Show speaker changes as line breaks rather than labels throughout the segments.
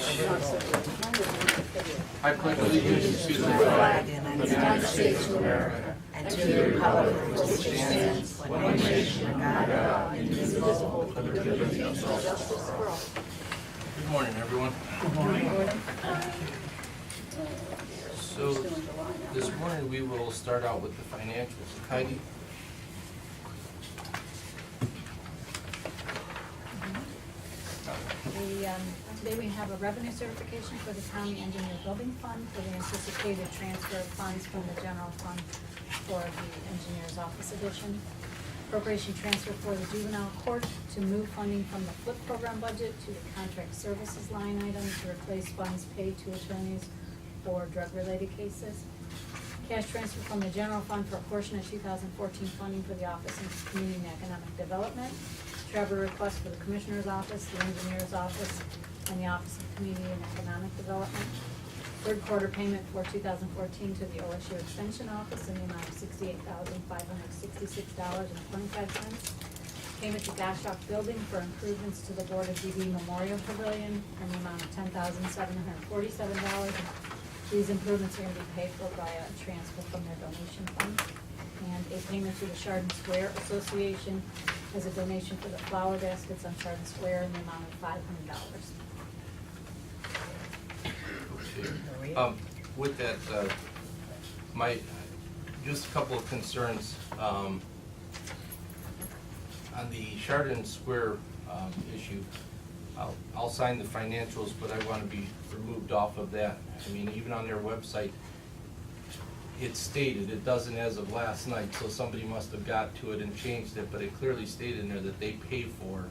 I pledge allegiance to the flag of the United States of America and to the republic for which it stands, one nation, under God, indivisible, with liberty and justice for all. Good morning, everyone. Good morning. So, this morning we will start out with the financials. Heidi?
Today we have a revenue certification for the County Engineer Building Fund for the anticipated transfer of funds from the general fund for the Engineer's Office Edition. Appropriation transfer for the juvenile court to move funding from the FLIP program budget to the contract services line item to replace funds paid to attorneys for drug-related cases. Cash transfer from the general fund for a portion of 2014 funding for the Office of Community and Economic Development. Travel request for the Commissioner's Office, the Engineer's Office, and the Office of Community and Economic Development. Third quarter payment for 2014 to the OSU Extension Office in the amount of $68,566.25. Payment to Goshawk Building for improvements to the Board of DB Memorial Pavilion in the amount of $10,747. These improvements are going to be paid for by a transfer from their donation fund. And a payment to the Chardon Square Association as a donation for the flower baskets on Chardon Square in the amount of $500.
Okay. With that, just a couple of concerns on the Chardon Square issue. I'll sign the financials, but I want to be removed off of that. I mean, even on their website, it's stated, it doesn't as of last night, so somebody must have got to it and changed it, but it clearly stated in there that they pay for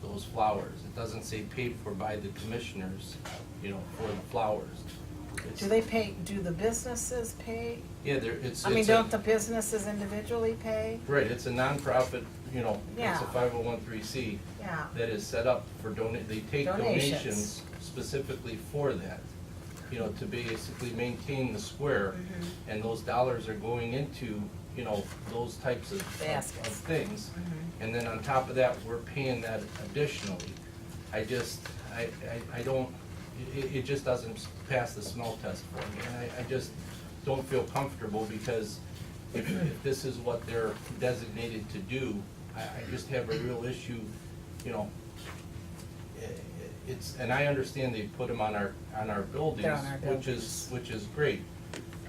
those flowers. It doesn't say paid for by the commissioners, for the flowers.
Do they pay, do the businesses pay?
Yeah,
don't the businesses individually pay?
Right, it's a nonprofit, it's
Yeah.
a 501(c)(3)
Yeah.
that is set up for they take donations specifically for that, to basically maintain the square, and those dollars are going into, those types of things. And then on top of that, we're paying that additionally. I don't, it just doesn't pass the smell test for me. And I just don't feel comfortable, because if this is what they're designated to do, I just have a real issue, and I understand they put them on our buildings, which is great.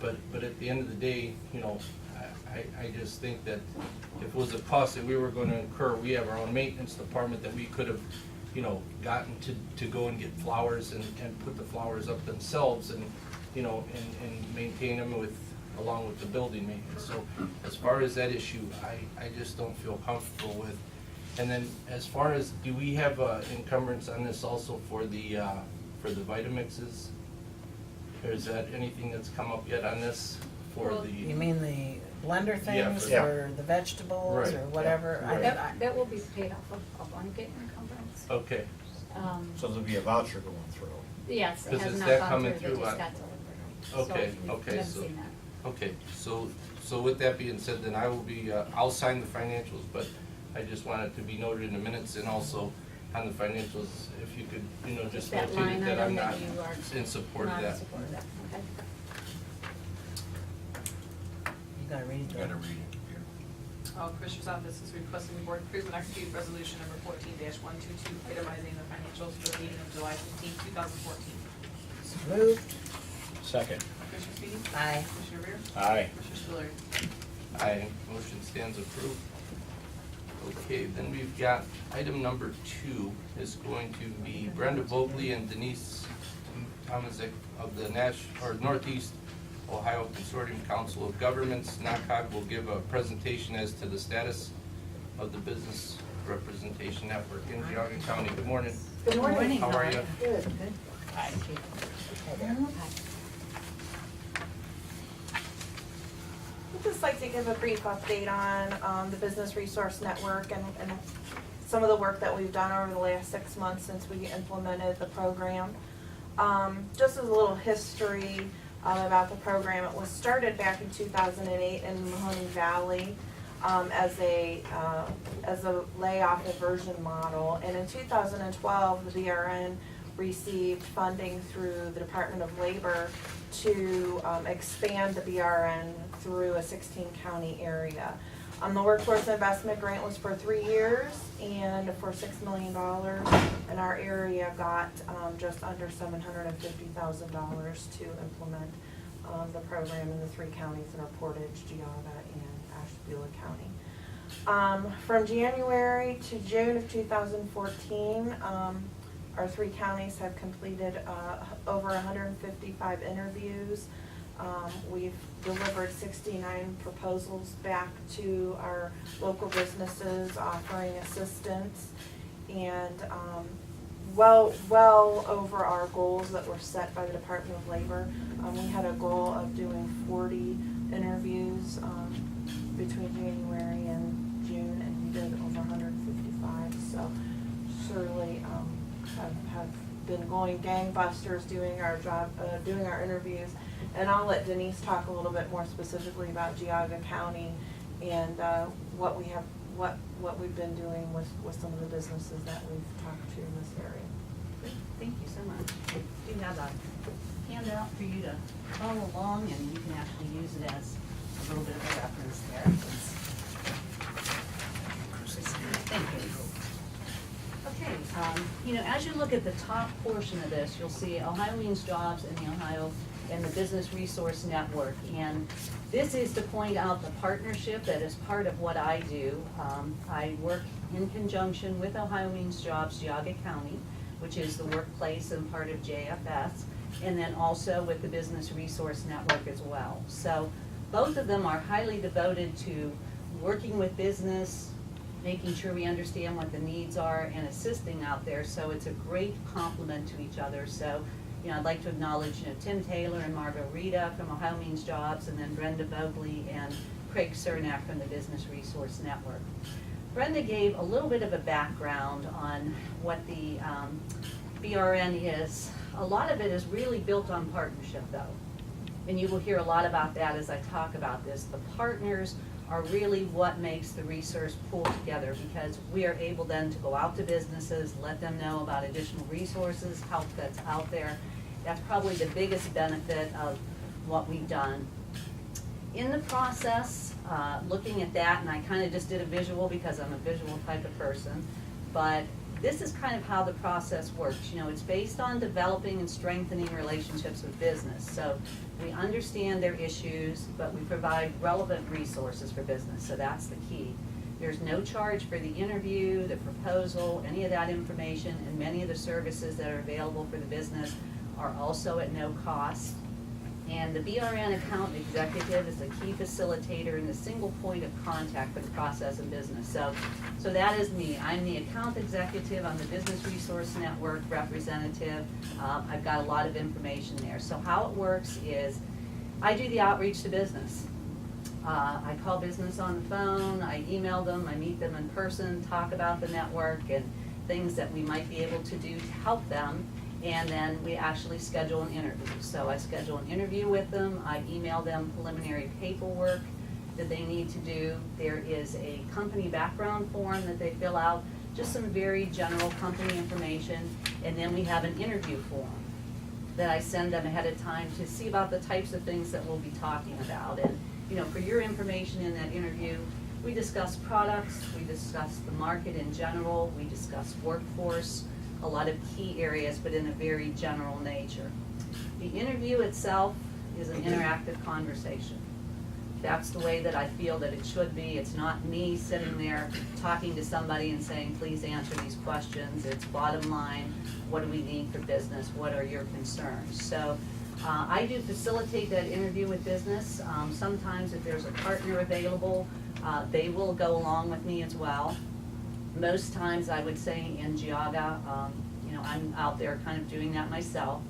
But at the end of the day, I just think that if it was a cost that we were going to incur, we have our own maintenance department that we could have, gotten to go and get flowers and put the flowers up themselves and maintain them along with the building maintenance. So as far as that issue, I just don't feel comfortable with. And then as far as, do we have encumbrance on this also for the Vitamixes? Or is that anything that's come up yet on this for the?
You mean the blender things,
Yeah.
or the vegetables,
Right.
or whatever?
Right.
That will be paid off of a blanket encumbrance.
Okay.
So there'll be a voucher going through.
Yes, it
Because
has
is
not
that
gone
coming
through,
through
they just
on-
got delivered.
Okay,
So
okay,
you haven't
so-
seen that.
Okay, so with that being said, then I will be, I'll sign the financials, but I just want it to be noted in the minutes, and also on the financials, if you could, just
That
notate
line
that I'm
item
not
that you are
in support of
not in
that.
support of that, okay.
You gotta read it.
You gotta read it.
Commissioner's Office is requesting the board approve and execute resolution number 14-122, itemizing the financials for the meeting of July 15, 2014.
So moved.
Second.
Commissioner Speedy?
Aye.
Commissioner Rea?
Aye.
Commissioner Spillier?
Aye, motion stands approved. Okay, then we've got item number 2 is going to be Brenda Vogley and Denise Tomaszek of the Northeast Ohio Consortium Council of Governments. NACOG will give a presentation as to the status of the Business Representation Network in Geauga County. Good morning.
Good morning.
How are you?
Good, good.
Aye.
I'd just like to give a brief update on the Business Resource Network and some of the work that we've done over the last 6 months since we implemented the program. Just as a little history about the program, it was started back in 2008 in the Mahoning Valley as a layoff diversion model, and in 2012 the BRN received funding through the Department of Labor to expand the BRN through a 16-county area. The workforce investment grant was for 3 years and for $6 million, and our area got just under $750,000 to implement the program in the 3 counties that are Portage, Geauga, and Ashtabula County. From January to June of 2014, our 3 counties have completed over 155 interviews. We've delivered 69 proposals back to our local businesses offering assistance, and well over our goals that were set by the Department of Labor. We had a goal of doing 40 interviews between January and June, and we did over 155. So certainly have been going gangbusters doing our job, doing our interviews. And I'll let Denise talk a little bit more specifically about Geauga County and what we've been doing with some of the businesses that we've talked to in this area.
Thank you so much. We do have a handout for you to follow along, and you can actually use it as a little bit of a reference there. Thank you. Okay, as you look at the top portion of this, you'll see Ohio Means Jobs and the Ohio and the Business Resource Network. And this is to point out the partnership that is part of what I do. I work in conjunction with Ohio Means Jobs, Geauga County, which is the workplace and part of JFS, and then also with the Business Resource Network as well. So both of them are highly devoted to working with business, making sure we understand what the needs are, and assisting out there. So it's a great complement to each other. So, I'd like to acknowledge, Tim Taylor and Margot Rita from Ohio Means Jobs, and then Brenda Bogley and Craig Cernak from the Business Resource Network. Brenda gave a little bit of a background on what the BRN is. A lot of it is really built on partnership, though. And you will hear a lot about that as I talk about this. The partners are really what makes the resource pool together, because we are able then to go out to businesses, let them know about additional resources, help that's out there. That's probably the biggest benefit of what we've done. In the process, looking at that, and I kind of just did a visual because I'm a visual type of person, but this is kind of how the process works. It's based on developing and strengthening relationships with business. So we understand their issues, but we provide relevant resources for business. So that's the key. There's no charge for the interview, the proposal, any of that information, and many of the services that are available for the business are also at no cost. And the BRN account executive is a key facilitator and the single point of contact for the process of business. So that is me. I'm the account executive. I'm the Business Resource Network representative. I've got a lot of information there. So how it works is I do the outreach to business. I call business on the phone, I email them, I meet them in person, talk about the network and things that we might be able to do to help them. And then we actually schedule an interview. So I schedule an interview with them, I email them preliminary paperwork that they need to do. There is a company background form that they fill out, just some very general company information, and then we have an interview form that I send them ahead of time to see about the types of things that we'll be talking about. And for your information in that interview, we discuss products, we discuss the market in general, we discuss workforce, a lot of key areas, but in a very general nature. The interview itself is an interactive conversation. That's the way that I feel that it should be. It's not me sitting there talking to somebody and saying, please answer these questions. It's bottom line, what do we need for business? What are your concerns? So I do facilitate that interview with business. Sometimes if there's a partner available, they will go along with me as well. Most times I would say in Geauga, I'm out there kind of doing that myself.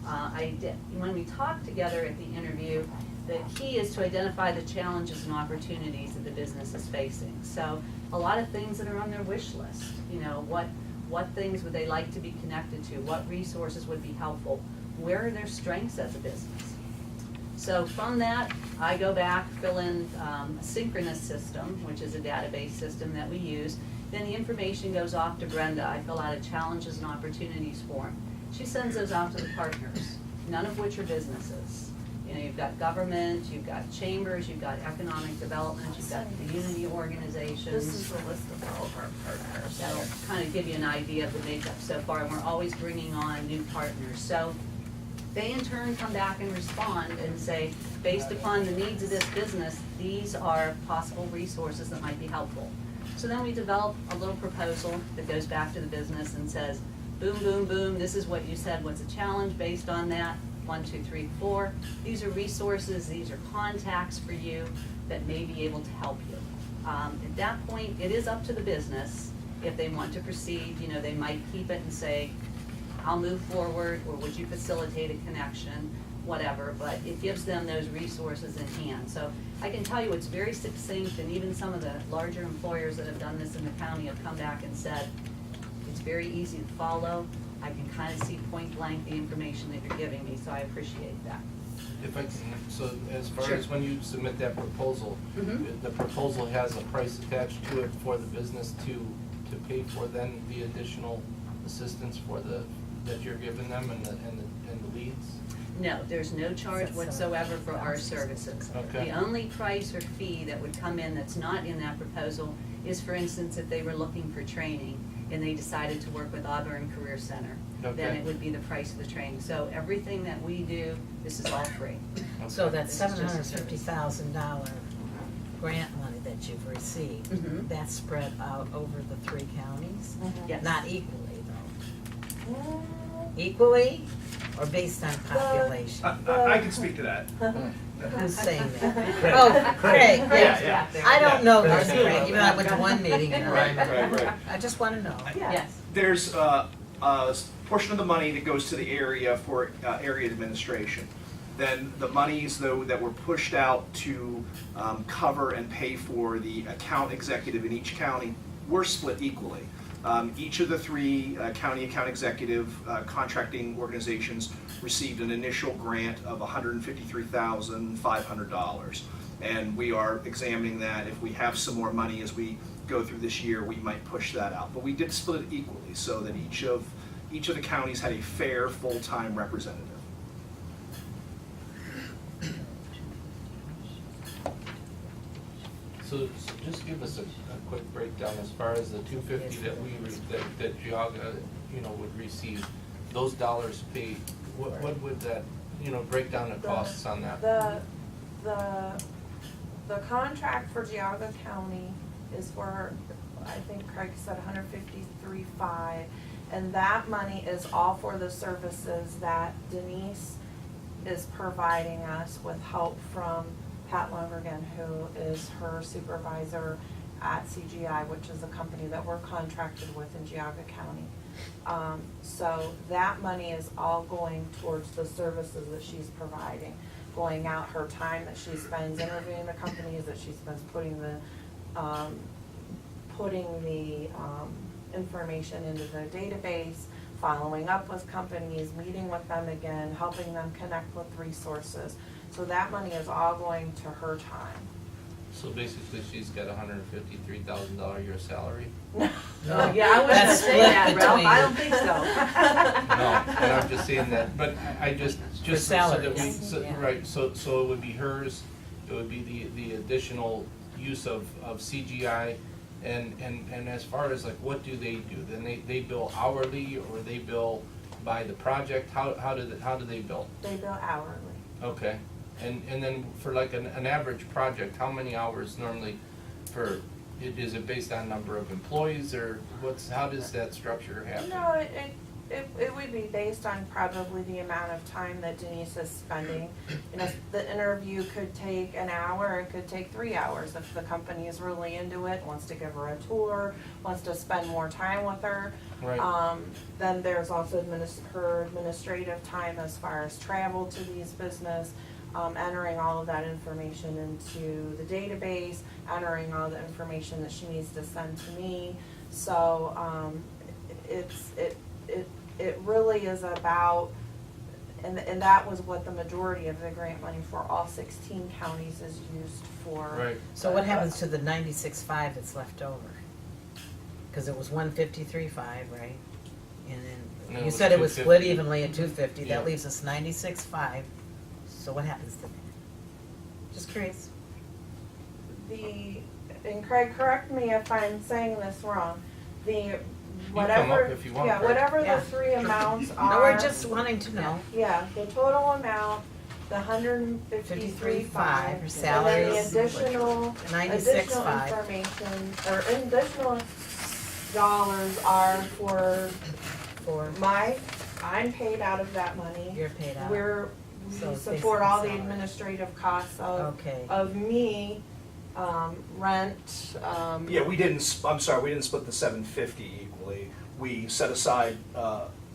When we talk together at the interview, the key is to identify the challenges and opportunities that the business is facing. So a lot of things that are on their wish list, what things would they like to be connected to, what resources would be helpful, where are their strengths as a business. So from that, I go back, fill in a synchronous system, which is a database system that we use. Then the information goes off to Brenda. I fill out a challenges and opportunities form. She sends those out to the partners, none of which are businesses. You know, you've got government, you've got chambers, you've got economic development, you've got community organizations.
This is the list of all of our partners.
That'll kind of give you an idea of the makeup so far, and we're always bringing on new partners. So they in turn come back and respond and say, based upon the needs of this business, these are possible resources that might be helpful. So then we develop a little proposal that goes back to the business and says, boom, boom, boom, this is what you said was a challenge based on that. 1, 2, 3, 4. These are resources, these are contacts for you that may be able to help you. At that point, it is up to the business. If they want to proceed, you know, they might keep it and say, I'll move forward, or would you facilitate a connection, whatever, but it gives them those resources in hand. So I can tell you it's very succinct, and even some of the larger employers that have done this in the county have come back and said, it's very easy to follow. I can kind of see point blank the information that you're giving me, so I appreciate that.
If I can, so as far
Sure.
as when you submit that proposal,
Mhm.
the proposal has a price attached to it for the business to pay for then the additional assistance for that you're giving them and the leads?
No, there's no charge whatsoever for our services.
Okay.
The only price or fee that would come in that's not in that proposal is, for instance, if they were looking for training and they decided to work with Auburn Career Center, then
Okay.
it would be the price of the training. So everything that we do, this is all free.
So
Okay.
that
This is just a
$750,000 grant money that you've received,
Mhm.
that's spread out over the 3 counties?
Yes.
Not equally, though. Equally, or based on population?
I can speak to that.
Who's saying that? Oh, Craig,
Yeah,
yeah.
yeah.
I don't know
Yeah.
this, Craig, even though I went to one meeting. and
Right.
I just want to know.
Yes.
There's a portion of the money that goes to the area for area administration. Then the monies, though, that were pushed out to cover and pay for the account executive in each county were split equally. Each of the 3 county account executive contracting organizations received an initial grant of $153,500. And we are examining that. If we have some more money as we go through this year, we might push that out. But we did split it equally so that each of the counties had a fair, full-time representative.
So just give us a quick breakdown as far as the $250 that Geauga, you know, would receive. Those dollars paid, what would that, you know, break down the costs on that?
The contract for Geauga County is for, I think Craig said $153,500, and that money is all for the services that Denise is providing us with help from Pat Lumbergan, who is her supervisor at CGI, which is a company that we're contracted with in Geauga County. So that money is all going towards the services that she's providing, going out her time that she spends interviewing the companies, that she spends putting the information into the database, following up with companies, meeting with them again, helping them connect with resources. So that money is all going to her time.
So basically, she's got $153,000 a year salary?
Oh, yeah, I was gonna
That's
say that,
split
Ralph, I don't
between-
think so.
No, and I'm just saying that, but I just so that
salaries,
we, so-
yeah.
right, so it would be hers, it would be the additional use of CGI, and as far as like, what do? Then they bill hourly, or they bill by the project, how do they bill?
They bill hourly.
Okay, and then for like an average project, how many hours normally for, is it based on number of employees, or how does that structure happen?
No, it would be based on probably the amount of time that Denise is spending. You know, the interview could take an hour, it could take 3 hours. If the company is really into it, wants to give her a tour, wants to spend more time with her.
Right.
Then there's also her administrative time as far as travel to these business, entering all of that information into the database, entering all the information that she needs to send to me. So, it really is about, and that was what the majority of the grant money for all 16 counties is used for.
Right.
So what happens to the 96.5 that's left over? Because it was 153.5, right? And then
And then
You said it was split
250.
evenly at 250,
Yeah.
that leaves us 96.5. So what happens to that? Just curious.
And Craig, correct me if I'm saying this wrong, the,
come up
whatever,
if you want,
yeah,
Craig.
whatever
Yeah.
the three amounts
No,
are.
we're just wanting to know.
Yeah, the total amount, the 153.5.
for
And
salaries.
then the additional
96.5.
information, or additional dollars are for
For,
I'm paid out of that money.
you're paid out. So
We
it's
support all the
basically salary.
administrative costs
Okay.
of me, rent,
Yeah, we didn't split the 750 equally. We set aside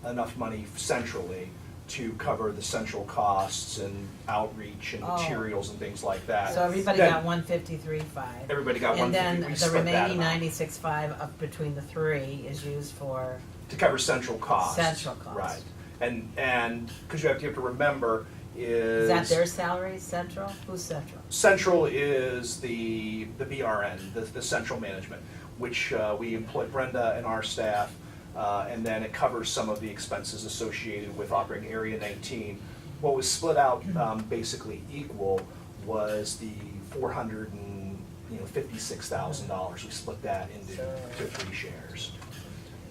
enough money centrally to cover the central costs and outreach and
Oh.
materials and things like that.
So everybody
Then
got 153.5.
Everybody got
And
150.
then
We
the
split that
remaining
amount
96.5 up between the three is used for,
to cover central costs.
Central costs.
Right. And, because you have to remember is.
is that their salaries, central? Who's central?
Central is the BRN, the central management, which we employ Brenda and our staff, and then it covers some of the expenses associated with operating Area 19. What was split out basically equal was the $456,000. We split that into to 3 shares.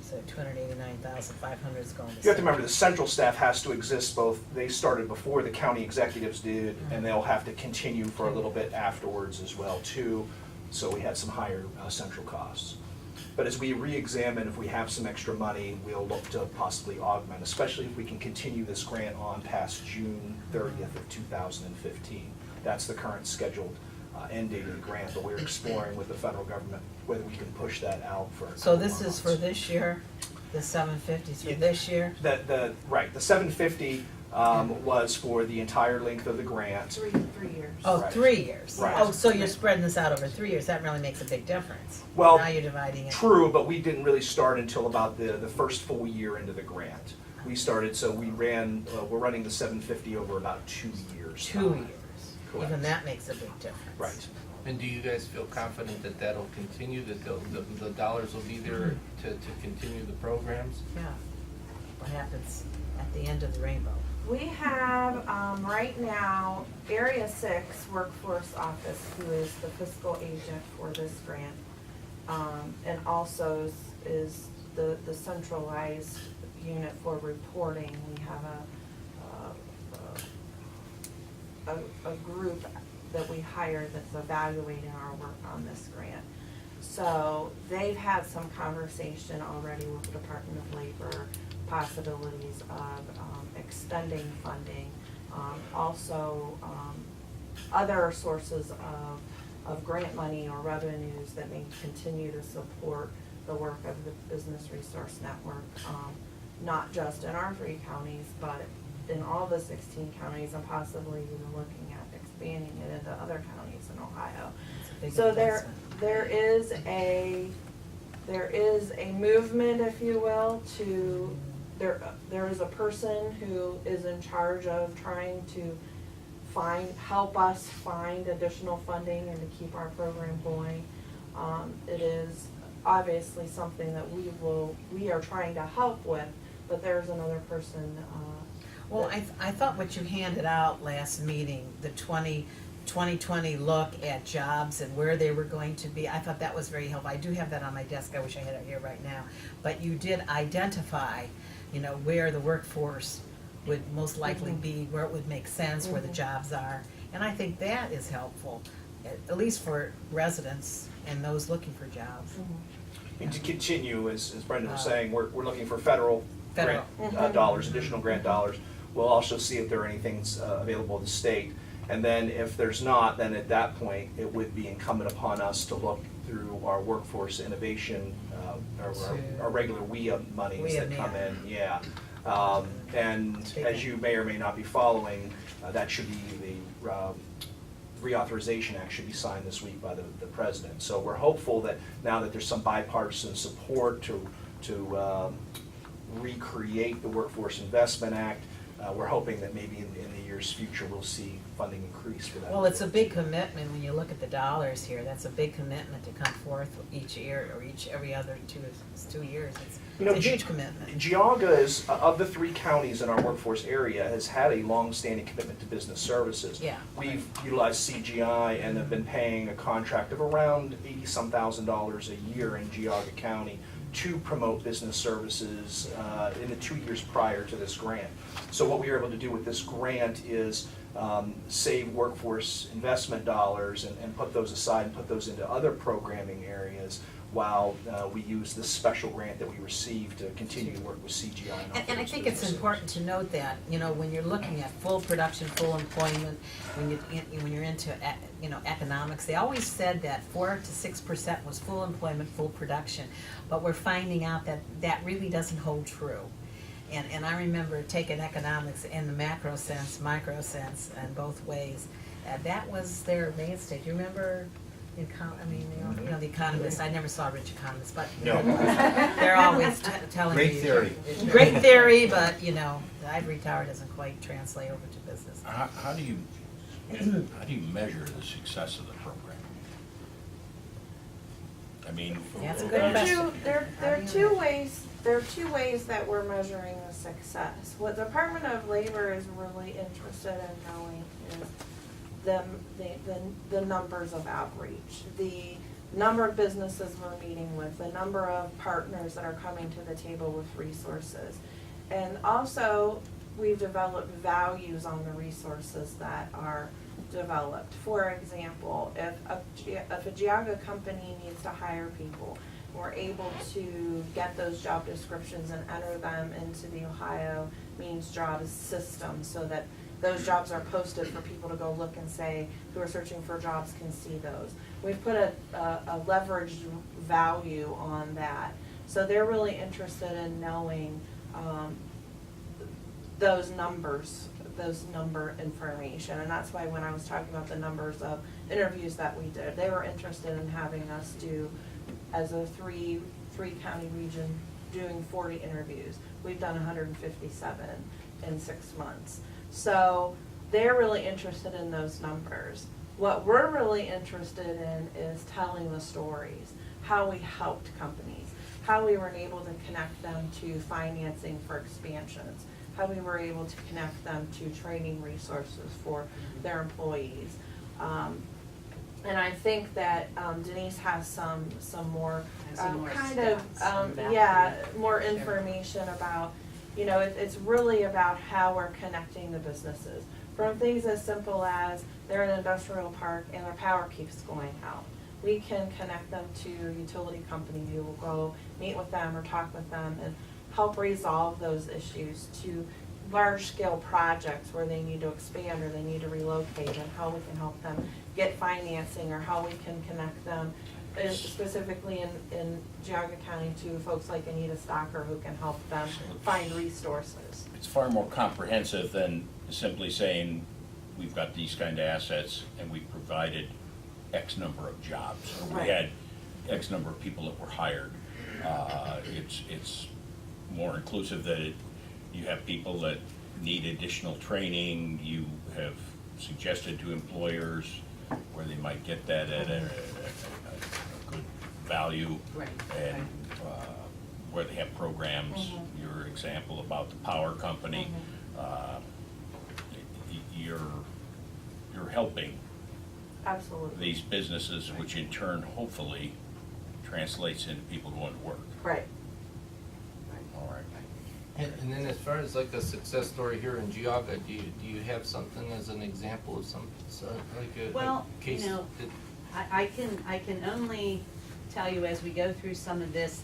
So 289,500 is going to.
You have to remember the central staff has to exist both, they started before the county executives did, and they'll have to continue for a little bit afterwards as well too. So we had some higher central costs. But as we re-examine, if we have some extra money, we'll look to possibly augment, especially if we can continue this grant on past June 30th of 2015. That's the current scheduled end date of the grant, but we're exploring with the federal government whether we can push that out for a
So
couple
this
more
is for
months.
this year, the 750 for
Yeah.
this year?
Right, the 750 was for the entire length of the grant.
3 years.
Oh,
Right.
3 years.
Right.
Oh, so you're spreading this out over 3 years, that really makes a big difference.
Well,
Now you're dividing it.
True, but we didn't really start until about the first full year into the grant. We started, so we're running the 750 over about 2 years.
2 years.
Correct.
Even that makes a big difference.
Right.
And do you guys feel confident that that'll continue, that the dollars will be there to continue the programs?
Yeah. What happens at the end of the rainbow?
We have, right now, Area 6 Workforce Office, who is the fiscal agent for this grant, and also is the centralized unit for reporting. We have a group that we hired that's evaluating our work on this grant. So they've had some conversation already with the Department of Labor, possibilities of extending funding. Also, other sources of grant money or revenues that may continue to support the work of the Business Resource Network, not just in our 3 counties, but in all the 16 counties, and possibly even looking at expanding it into other counties in Ohio.
It's a big
So
investment.
there is a movement, if you will, to, there is a person who is in charge of trying to help us find additional funding and to keep our program going. It is obviously something that we are trying to help with, but there's another person,
Well, I thought what you handed out last meeting, the 2020 look at jobs and where they were going to be, I thought that was very helpful. I do have that on my desk, I wish I had it here right now. But you did identify, where the workforce would most likely be, where it would make sense, where the jobs are. And I think that is helpful, at least for residents and those looking for jobs.
And to continue, as Brenda was saying, we're looking for federal grant dollars, additional grant dollars. We'll also see if there are anything available at the state. And then if there's not, then at that point, it would be incumbent upon us to look through our workforce innovation, our regular WIA monies that come in, yeah. And as you may or may not be following, that should be the reauthorization act should be signed this week by the president. So we're hopeful that now that there's some bipartisan support to recreate the Workforce Investment Act, we're hoping that maybe in the year's future, we'll see funding increase for that.
Well, it's a big commitment when you look at the dollars here. That's a big commitment to come forth each year or every other 2 years.
You know,
It's a huge commitment.
Geauga is, of the 3 counties in our workforce area, has had a long-standing commitment to business services.
Yeah.
We've utilized CGI and have been paying a contract of around $80-some thousand a year in Geauga County to promote business services in the 2 years prior to this grant. So what we were able to do with this grant is save workforce investment dollars and put those aside and put those into other programming areas while we use this special grant that we received to continue to work with CGI.
And I think it's important to note that, you know, when you're looking at full production, full employment, when you're into, you know, economics, they always said that 4 to 6% was full employment, full production. But we're finding out that that really doesn't hold true. And I remember taking economics in the macro sense, micro sense, and both ways. That was their mainstay. Do you remember? You know, the economists, I never saw rich economists, but
No.
they're always telling me.
Great theory.
Great theory, but, you know, the ivory tower doesn't quite translate over to business.
How do you measure the success of the program? I mean.
That's a good
There are
question.
two, there are 2 ways, there are 2 ways that we're measuring the success. What the Department of Labor is really interested in knowing is the numbers of outreach, the number of businesses we're meeting with, the number of partners that are coming to the table with resources. And also, we've developed values on the resources that are developed. For example, if a Geauga company needs to hire people, we're able to get those job descriptions and enter them into the Ohio Means Jobs system so that those jobs are posted for people to go look and say, who are searching for jobs can see those. We've put a leveraged value on that. So they're really interested in knowing those numbers, those number information. And that's why when I was talking about the numbers of interviews that we did, they were interested in having us do, as a three county region, doing 40 interviews. We've done 157 in 6 months. So they're really interested in those numbers. What we're really interested in is telling the stories, how we helped companies, how we were able to connect them to financing for expansions, how we were able to connect them to training resources for their employees. And I think that Denise has some more kind of more information about, you know, it's really about how we're connecting the businesses. From things as simple as they're in an industrial park and their power keeps going out. We can connect them to a utility company who will go meet with them or talk with them and help resolve those issues, to large-scale projects where they need to expand or they need to relocate, and how we can help them get financing, or how we can connect them specifically in Geauga County to folks like Anita Stocker who can help them find resources.
It's far more comprehensive than simply saying, we've got these kind of assets and we provided X number of jobs, or we
Right.
had X number of people that were hired. It's more inclusive that you have people that need additional training. You have suggested to employers where they might get that at a good value.
Right.
And where they have programs. Your example about the power company, you're helping
Absolutely.
these businesses, which in turn hopefully translates into people going to work.
Right.
All right.
And then as far as like a success story here in Geauga, do you have something as an example of
Well,
a case?
you know, I can only tell you, as we go through some of this,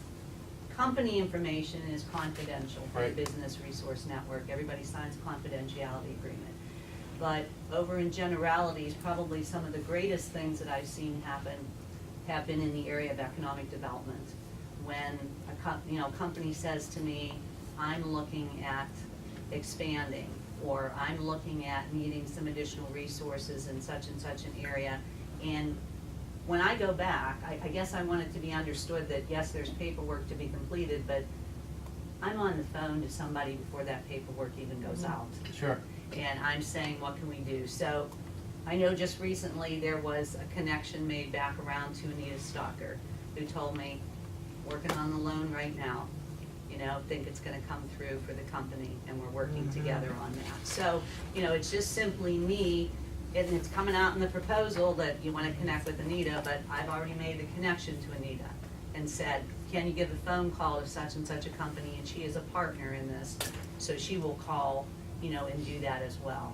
company information is confidential for the
Right.
Business Resource Network. Everybody signs a confidentiality agreement. But over in generalities, probably some of the greatest things that I've seen happen have been in the area of economic development. When a company says to me, I'm looking at expanding, or I'm looking at needing some additional resources in such and such an area. And when I go back, I guess I want it to be understood that yes, there's paperwork to be completed, but I'm on the phone to somebody before that paperwork even goes out.
Sure.
And I'm saying, what can we do? So I know just recently there was a connection made back around to Anita Stalker, who told me, working on the loan right now, you know, think it's gonna come through for the company, and we're working together on that. So, you know, it's just simply me, and it's coming out in the proposal that you wanna connect with Anita, but I've already made the connection to Anita and said, can you give a phone call to such and such a company, and she is a partner in this, so she will call, you know, and do that as well.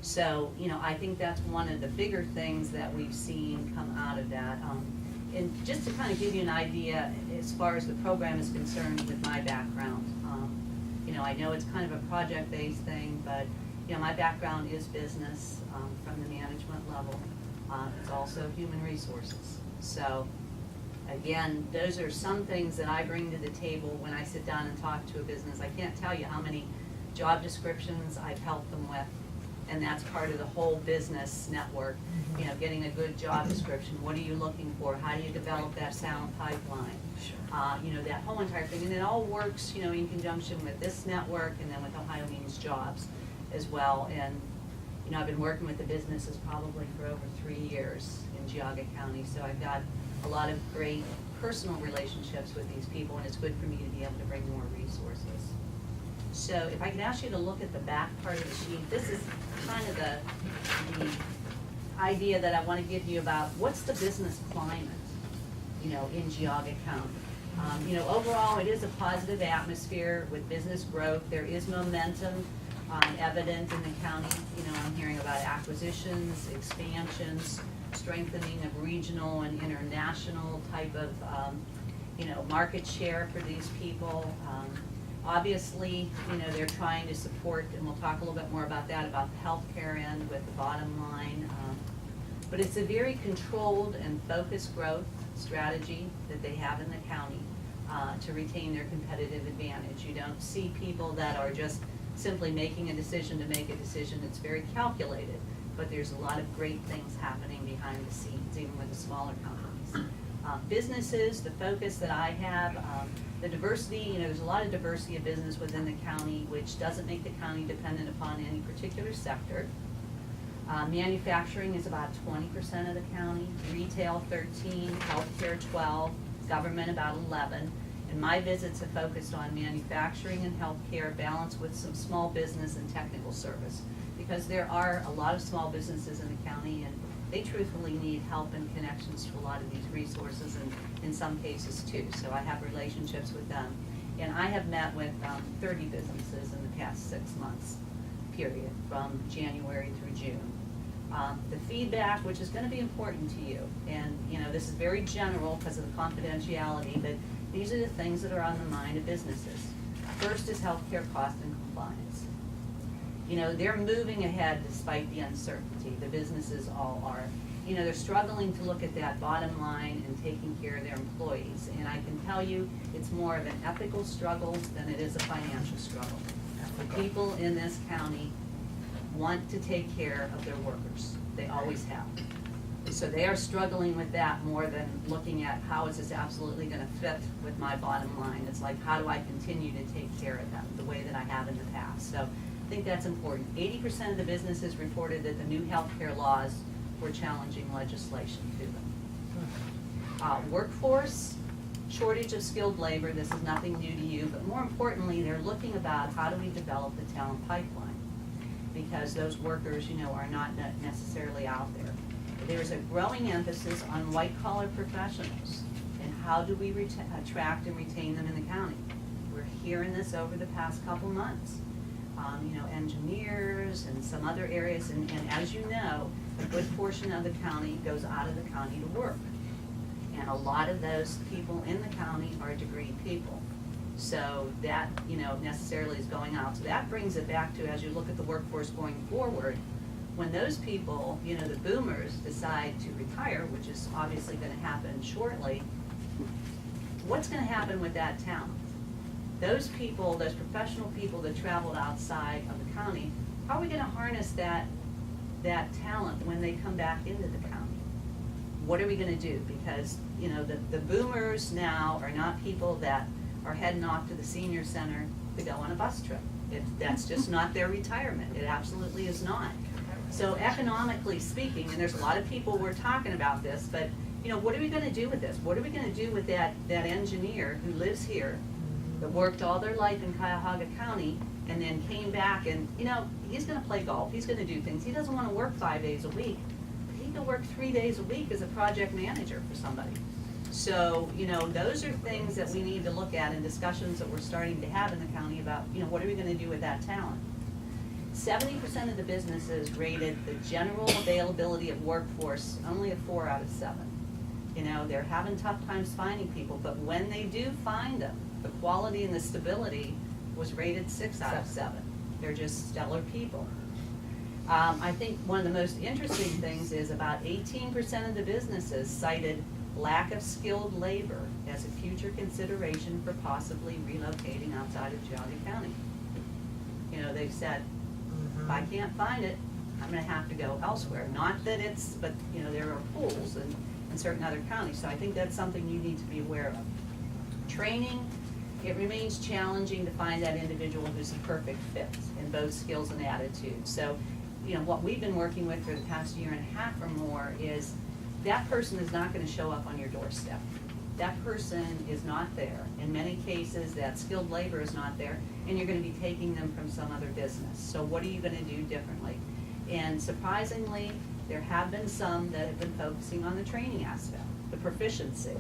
So, you know, I think that's one of the bigger things that we've seen come out of that. And just to kind of give you an idea, as far as the program is concerned with my background, you know, I know it's kind of a project-based thing, but, you know, my background is business, from the management level. It's also human resources. So, again, those are some things that I bring to the table when I sit down and talk to a business. I can't tell you how many job descriptions I've helped them with, and that's part of the whole business network. You know, getting a good job description, what are you looking for, how do you develop that sound pipeline? You know, that whole entire thing, and it all works, you know, in conjunction with this network and then with Ohio Means Jobs as well. And, you know, I've been working with the businesses probably for over 3 years in Geauga County, so I've got a lot of great personal relationships with these people, and it's good for me to be able to bring more resources. So if I could ask you to look at the back part of the sheet, this is kind of the idea that I want to give you about what's the business climate, you know, in Geauga County. You know, overall, it is a positive atmosphere with business growth. There is momentum evident in the county. You know, I'm hearing about acquisitions, expansions, strengthening of regional and international type of, you know, market share for these people. Obviously, you know, they're trying to support, and we'll talk a little bit more about that, about the healthcare end with the bottom line. But it's a very controlled and focused growth strategy that they have in the county to retain their competitive advantage. You don't see people that are just simply making a decision to make a decision. It's very calculated, but there's a lot of great things happening behind the scenes, even with the smaller companies. Businesses, the focus that I have, the diversity, you know, there's a lot of diversity of business within the county, which doesn't make the county dependent upon any particular sector. Manufacturing is about 20% of the county, retail 13, healthcare 12, government about 11. And my visits have focused on manufacturing and healthcare balanced with some small business and technical service. Because there are a lot of small businesses in the county, and they truthfully need help and connections to a lot of these resources, and in some cases too. So I have relationships with them. And I have met with 30 businesses in the past 6 months, period, from January through June. The feedback, which is going to be important to you, and you know, this is very general because of the confidentiality, but these are the things that are on the mind of businesses. First is healthcare cost and compliance. You know, they're moving ahead despite the uncertainty. The businesses all are. You know, they're struggling to look at that bottom line and taking care of their employees. And I can tell you, it's more of an ethical struggle than it is a financial struggle. The people in this county want to take care of their workers. They always have. So they are struggling with that more than looking at how is this absolutely going to fit with my bottom line. It's like, how do I continue to take care of them the way that I have in the past? So I think that's important. 80% of the businesses reported that the new healthcare laws were challenging legislation to them. Workforce, shortage of skilled labor. This is nothing new to you, but more importantly, they're looking about how do we develop the talent pipeline, because those workers, you know, are not necessarily out there. There's a growing emphasis on white-collar professionals, and how do we attract and retain them in the county? We're hearing this over the past couple months. You know, engineers and some other areas, and as you know, a good portion of the county goes out of the county to work. And a lot of those people in the county are degree people. So that, you know, necessarily is going out. So that brings it back to, as you look at the workforce going forward, when those people, you know, the boomers decide to retire, which is obviously going to happen shortly, what's going to happen with that talent? Those people, those professional people that traveled outside of the county, how are we going to harness that talent when they come back into the county? What are we going to do? Because, you know, the boomers now are not people that are heading off to the senior center to go on a bus trip. That's just not their retirement. It absolutely is not. So economically speaking, and there's a lot of people who are talking about this, but you know, what are we gonna do with this? What are we gonna do with that engineer who lives here, that worked all their life in Cuyahoga County, and then came back and, you know, he's gonna play golf, he's gonna do things. He doesn't wanna work 5 days a week, but he can work 3 days a week as a project manager for somebody. So, you know, those are things that we need to look at in discussions that we're starting to have in the county about, you know, what are we gonna do with that talent? 70% of the businesses rated the general availability of workforce only a 4 out of 7. You know, they're having tough times finding people, but when they do find them, the quality and the stability was rated 6 out of 7. They're just stellar people. I think one of the most interesting things is about 18% of the businesses cited lack of skilled labor as a future consideration for possibly relocating outside of Geauga County. You know, they've said, if I can't find it, I'm gonna have to go elsewhere. Not that it's, but, you know, there are pools in certain other counties, so I think that's something you need to be aware of. Training, it remains challenging to find that individual who's a perfect fit in both skills and attitude. So, you know, what we've been working with for the past year and a half or more is that person is not gonna show up on your doorstep. That person is not there. In many cases, that skilled labor is not there, and you're gonna be taking them from some other business. So what are you gonna do differently? And surprisingly, there have been some that have been focusing on the training aspect, the proficiency.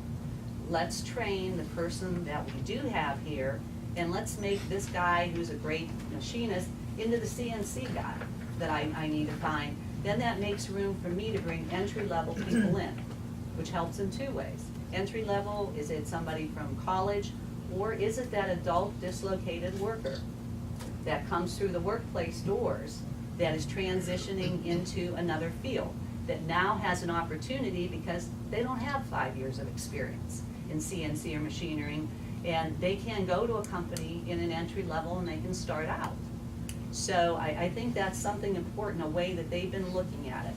Let's train the person that we do have here, and let's make this guy who's a great machinist into the CNC guy that I need to find. Then that makes room for me to bring entry-level people in, which helps in 2 ways. Entry level, is it somebody from college, or is it that adult dislocated worker that comes through the workplace doors that is transitioning into another field, that now has an opportunity because they don't have 5 years of experience in CNC or machinery, and they can go to a company in an entry level and they can start out. So I think that's something important, a way that they've been looking at it.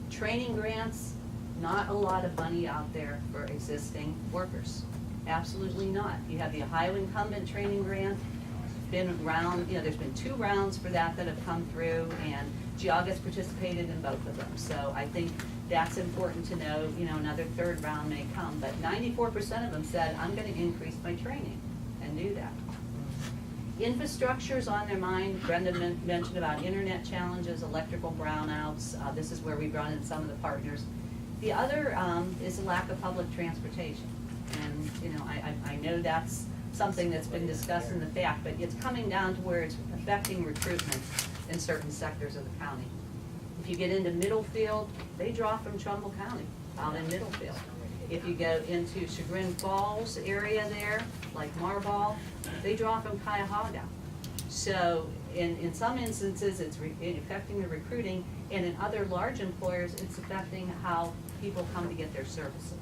Training grants, not a lot of money out there for existing workers. Absolutely not. You have the Ohio Incumbent Training Grant, been around, you know, there's been 2 rounds for that have come through, and Geauga's participated in both of them. So I think that's important to know, you know, another 3rd round may come, but 94% of them said, I'm gonna increase my training and do that. Infrastructure's on their mind. Brenda mentioned about internet challenges, electrical brownouts. This is where we brought in some of the partners. The other is a lack of public transportation. And, you know, I know that's something that's been discussed in the fact, but it's coming down to where it's affecting recruitment in certain sectors of the county. If you get into Middlefield, they draw from Trumbull County, out in Middlefield. If you go into Chagrin Falls area there, like Marval, they draw from Cuyahoga. So in some instances, it's affecting the recruiting, and in other large employers, it's affecting how people come to get their services.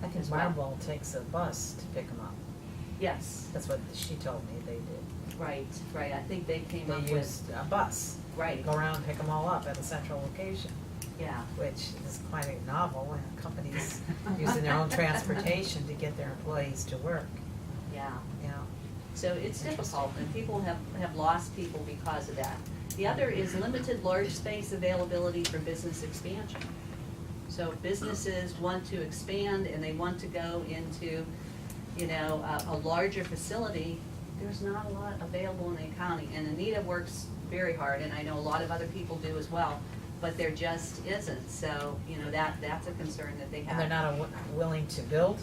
I think
as well.
Marble takes a bus to pick them up.
Yes,
That's what she told me they did.
right. I think they came up
They
with,
used a bus,
right,
go around and pick them all up at a central location,
yeah.
which is quite a novel when companies using their own transportation to get their employees to work,
Yeah.
you know.
So it's difficult, and people have lost people because of that. The other is limited large space availability for business expansion. So if businesses want to expand and they want to go into, you know, a larger facility, there's not a lot available in the county. And Anita works very hard, and I know a lot of other people do as well, but there just isn't. So, you know, that's a concern that they have.
And they're not willing to build?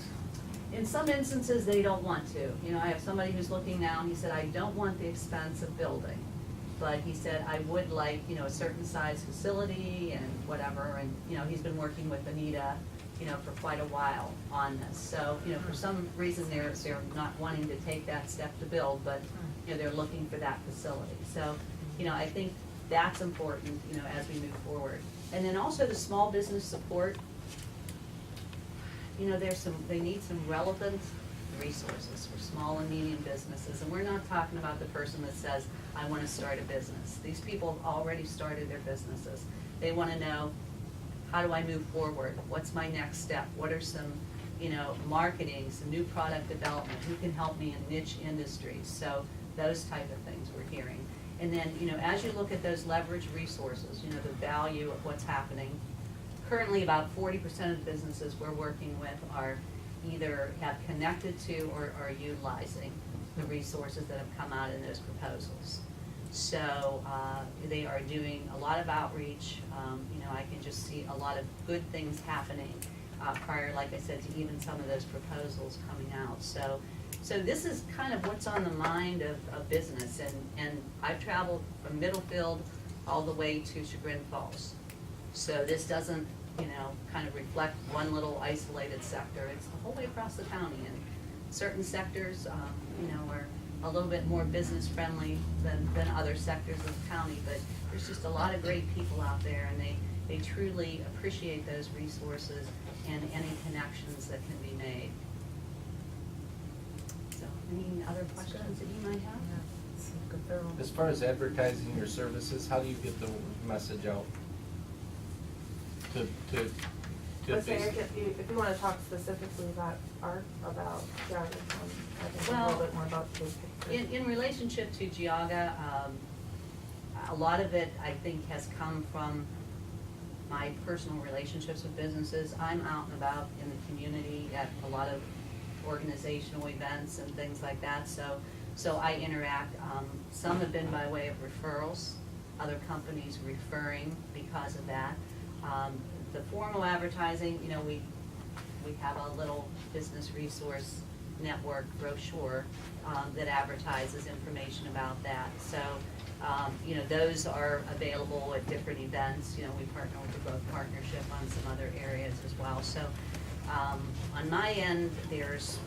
In some instances, they don't want to. You know, I have somebody who's looking now, and he said, I don't want the expense of building. But he said, I would like, you know, a certain size facility and whatever, and, you know, he's been working with Anita, you know, for quite a while on this. So, you know, for some reason, they're not wanting to take that step to build, but, you know, they're looking for that facility. So, you know, I think that's important, you know, as we move forward. And then also the small business support. You know, they need some relevant resources for small and medium businesses. And we're not talking about the person that says, I want to start a business. These people have already started their businesses. They want to know, how do I move forward? What's my next step? What are some you know, marketing, some new product development, who can help me in niche industries, so those type of things we're hearing. And then, you know, as you look at those leverage resources, you know, the value of what's happening, currently about 40% of the businesses we're working with are either have connected to or are utilizing the resources that have come out in those proposals. So they are doing a lot of outreach. You know, I can just see a lot of good things happening prior, like I said, to even some of those proposals coming out. So this is kind of what's on the mind of business. And I've traveled from Middlefield all the way to Chagrin Falls. So this doesn't, you know, kind of reflect one little isolated sector. It's the whole way across the county. And certain sectors, you know, are a little bit more business friendly than other sectors of the county, but there's just a lot of great people out there, and they truly appreciate those resources and any connections that can be made. So, any other questions that you might have?
As far as advertising your services, how do you get the message out? To
Let's say,
basic-
if you wanna talk specifically about Geauga, I think a
Well,
little bit more about the picture.
In relationship to Geauga, a lot of it, I think, has come from my personal relationships with businesses. I'm out and about in the community at a lot of organizational events and things like that, so I interact. Some have been by way of referrals, other companies referring because of that. The formal advertising, you know, we have a little business resource network brochure that advertises information about that. So, you know, those are available at different events. You know, we partner with the Growth Partnership on some other areas as well. So, on my end, there's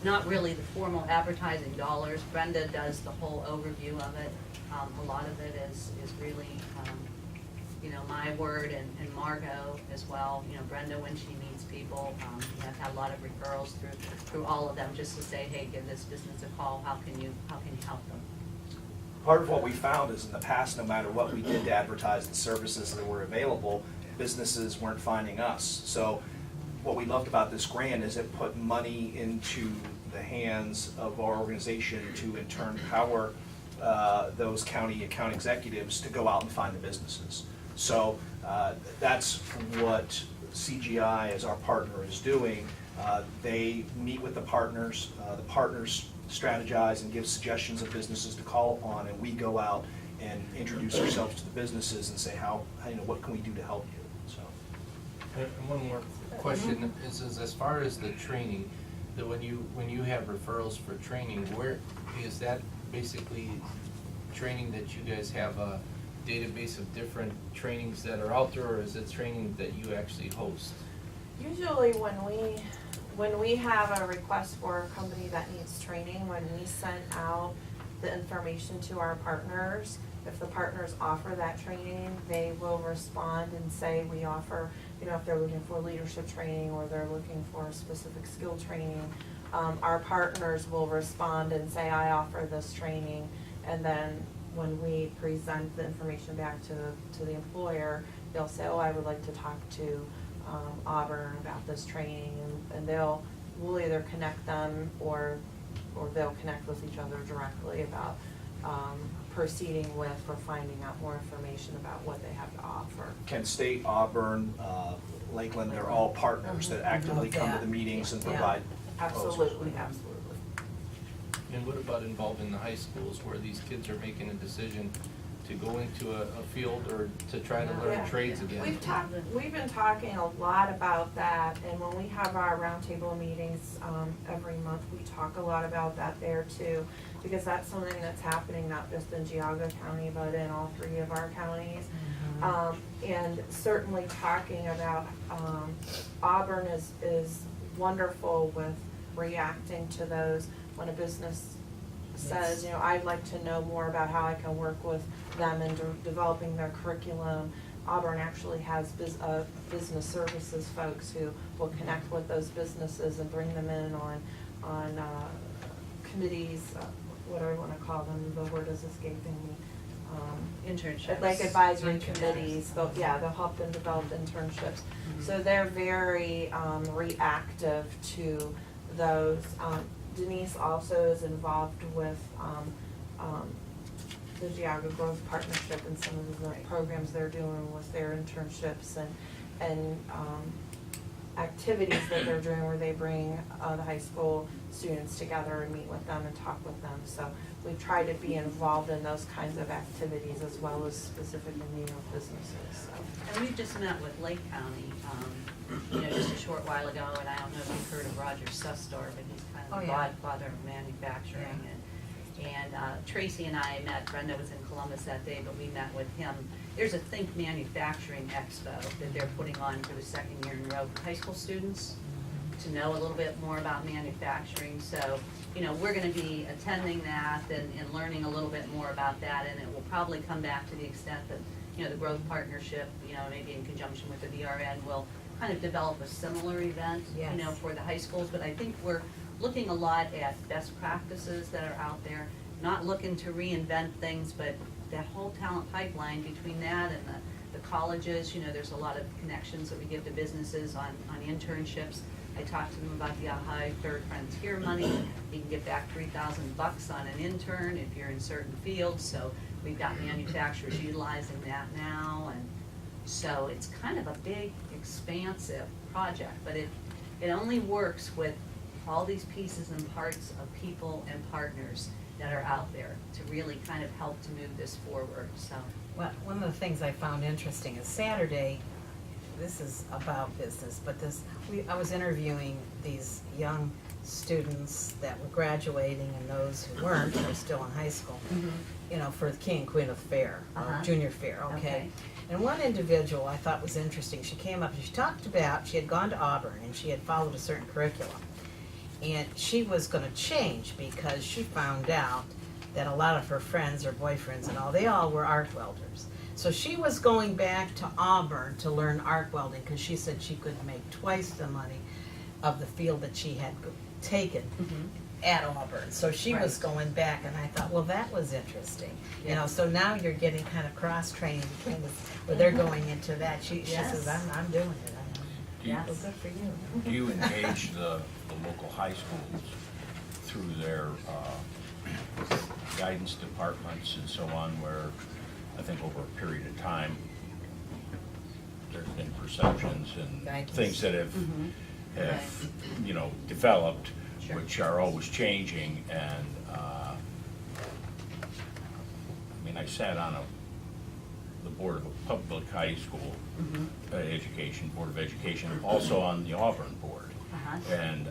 not really the formal advertising dollars. Brenda does the whole overview of it. A lot of it is really, you know, my word and Margot as well. You know, Brenda, when she meets people, I've had a lot of referrals through all of them, just to say, hey, give this business a call. How can you help them?
Part of what we found is in the past, no matter what we did to advertise the services that were available, businesses weren't finding us. So what we loved about this grant is it put money into the hands of our organization to in turn power those county account executives to go out and find the businesses. So that's what CGI as our partner is doing. They meet with the partners strategize and give suggestions of businesses to call upon, and we go out and introduce ourselves to the businesses and say, how you know, what can we do to help you? So.
And one more question is as far as the training, that when you have referrals for training, where is that basically training that you guys have a database of different trainings that are out there, or is it training that you actually host?
Usually when we have a request for a company that needs training, when we send out the information to our partners, if the partners offer that training, they will respond and say we offer, you know, if they're looking for leadership training or they're looking for specific skill training, our partners will respond and say, I offer this training. And then when we present the information back to the employer, they'll say, oh, I would like to talk to Auburn about this training, and we'll either connect them or they'll connect with each other directly about proceeding with or finding out more information about what they have to offer.
Kent State, Auburn, Lakeland, they're all partners that actively come to the meetings and provide proposals.
Absolutely, absolutely.
And what about involving the high schools where these kids are making a decision to go into a field or to try to learn
Yeah.
trades again?
We've been talking a lot about that, and when we have our roundtable meetings every month, we talk a lot about that there too, because that's something that's happening not just in Geauga County, but in all three of our counties. And certainly talking about Auburn is wonderful with reacting to those when a business says, you know, I'd like to know more about how I can work with them in developing their curriculum. Auburn actually has business services folks who will connect with those businesses and bring them in on committees, what do I want to call them? The word is escaping me.
Internships.
like advisory
Internships.
committees, they'll help them develop internships.
Mm-hmm.
So they're very reactive to those. Denise also is involved with the Geauga Growth Partnership and some of the programs they're doing with their internships and activities that they're doing where they bring the high school students together and meet with them and talk with them. So we try to be involved in those kinds of activities as well as specifically meeting with businesses, so.
And we just met with Lake County, just a short while ago, and I don't know if you've heard of Roger Sustor, but he's kind of
Oh,
the
yeah.
godfather of manufacturing. And Tracy and I met, Brenda was in Columbus that day, but we met with him. There's a Think Manufacturing Expo that they're putting on for the second year in a row for high school students to know a little bit more about manufacturing. So, we're gonna be attending that and learning a little bit more about that, and it will probably come back to the extent that, the Growth Partnership, maybe in conjunction with the VRN, will kind of develop a similar event,
Yes.
for the high schools. But I think we're looking a lot at best practices that are out there, not looking to reinvent things, but that whole talent pipeline between that and the colleges, there's a lot of connections that we give to businesses on internships. I talked to them about the Ohio Third Frontier money. You can get back $3,000 on an intern if you're in certain fields. So we've got manufacturers utilizing that now. And so it's kind of a big, expansive project, but it only works with all these pieces and parts of people and partners that are out there to really kind of help to move this forward, so.
Well, one of the things I found interesting is Saturday, this is about business, but I was interviewing these young students that were graduating and those who weren't, who were still in high school, for the King and Queen of the Fair,
Uh-huh.
Junior Fair, okay? And one individual I thought was interesting, she came up and she talked about, she had gone to Auburn and she had followed a certain curriculum. And she was gonna change because she found out that a lot of her friends or boyfriends and all, they all were arc welders. So she was going back to Auburn to learn arc welding because she said she could make twice the money of the field that she had taken at Auburn. So she was going back, and I thought, well, that was interesting. So now you're getting kind of cross-trained between where they're going into that. She says, I'm doing it.
Yes.
Well, good for you.
Do you engage the local high schools through their guidance departments and so on, where I think over a period of time, there's been perceptions and
Guidance.
things that have developed,
Sure.
which are always changing, and I sat on the board of a public high school education, Board of Education, also on the Auburn board.
Uh-huh.
And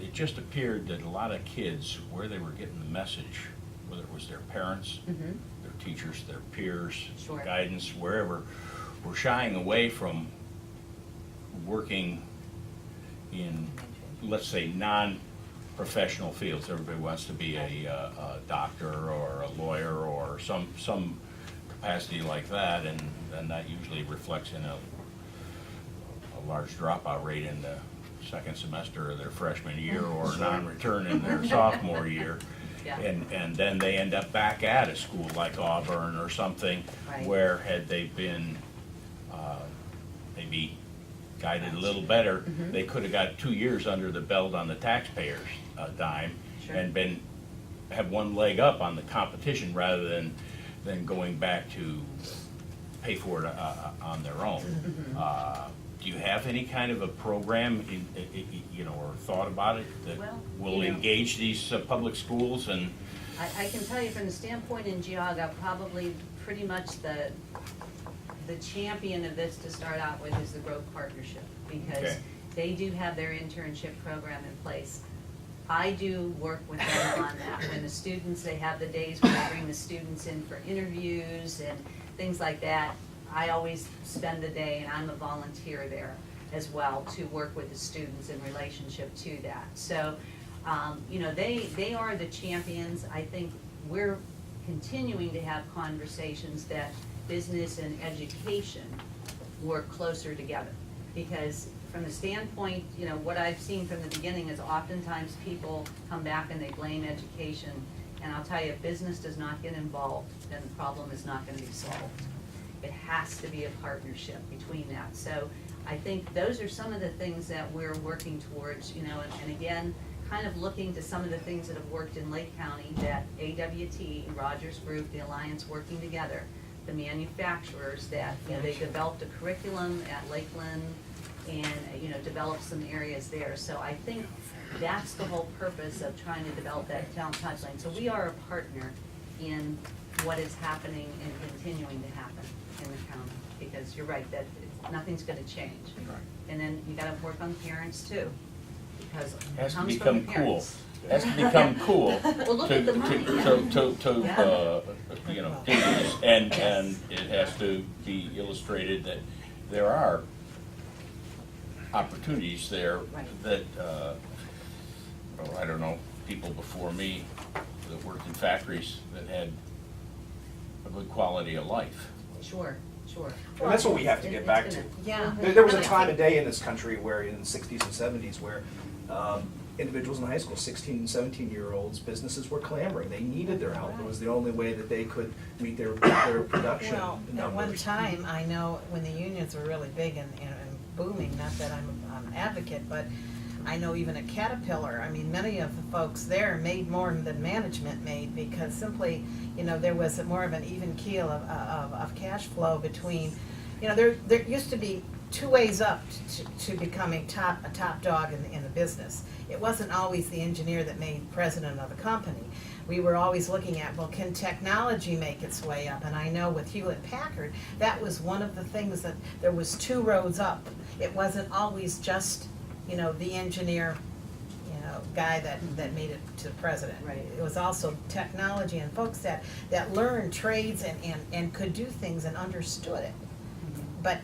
it just appeared that a lot of kids, where they were getting the message, whether it was their parents, their teachers, their peers,
Sure.
guidance, wherever, were shying away from working in, let's say, non-professional fields. Everybody wants to be a doctor or a lawyer or some capacity like that, and then that usually reflects in a large dropout rate in the second semester of their freshman year or non-return in their sophomore year.
Yeah.
And then they end up back at a school like Auburn or something,
Right.
where had they been maybe guided a little better, they could have got 2 years under the belt on the taxpayers' dime
Sure.
and have one leg up on the competition rather than going back to pay for it on their own. Do you have any kind of a program, or thought about it that
Well,
will engage these public schools and?
I can tell you from the standpoint in Geauga, probably pretty much the champion of this to start out with is the Growth Partnership, because
Okay.
they do have their internship program in place. I do work with them on that. When the students, they have the days when they bring the students in for interviews and things like that, I always spend the day, and I'm a volunteer there as well, to work with the students in relationship to that. So, they are the champions. I think we're continuing to have conversations that business and education work closer together. Because from the standpoint, what I've seen from the beginning is oftentimes people come back and they blame education, And I'll tell you, if business does not get involved, then the problem is not gonna be solved. It has to be a partnership between that. So I think those are some of the things that we're working towards, you know, and again, kind of looking to some of the things that have worked in Lake County, that AWT, Rogers Group, the Alliance working together, the manufacturers that, you know, they developed a curriculum at Lakeland and, you know, developed some areas there. So I think that's the whole purpose of trying to develop that talent pipeline. So we are a partner in what is happening and continuing to happen in the county, because you're right, that nothing's gonna change. And then you gotta work on parents too, because it
Has to
comes from
become
the
cool.
parents.
Has to become cool
Well, look at the money, yeah.
You know, do this. And it has to be illustrated that there are opportunities there
Right.
that, I don't know, people before me that worked in factories that had a good quality of life.
Sure, sure.
And that's what we have to get back to.
Yeah.
There was a time and day in this country where, in the 60s and 70s, where individuals in high school, 16 and 17-year-olds, businesses were clamoring. They needed their help. It was the only way that they could meet their production
Well, at
numbers.
one time, I know when the unions were really big and booming, not that I'm an advocate, but I know even at Caterpillar, I mean, many of the folks there made more than management made, because simply, you know, there was more of an even keel of cash flow between, you know, there used to be two ways up to becoming a top dog in the business. It wasn't always the engineer that made president of the company. We were always looking at, well, can technology make its way up? And I know with Hewlett-Packard, that was one of the things that there was two roads up. It wasn't always just, you know, the engineer, you know, guy that made it to president.
Right.
It was also technology and folks that learned trades and could do things and understood it. But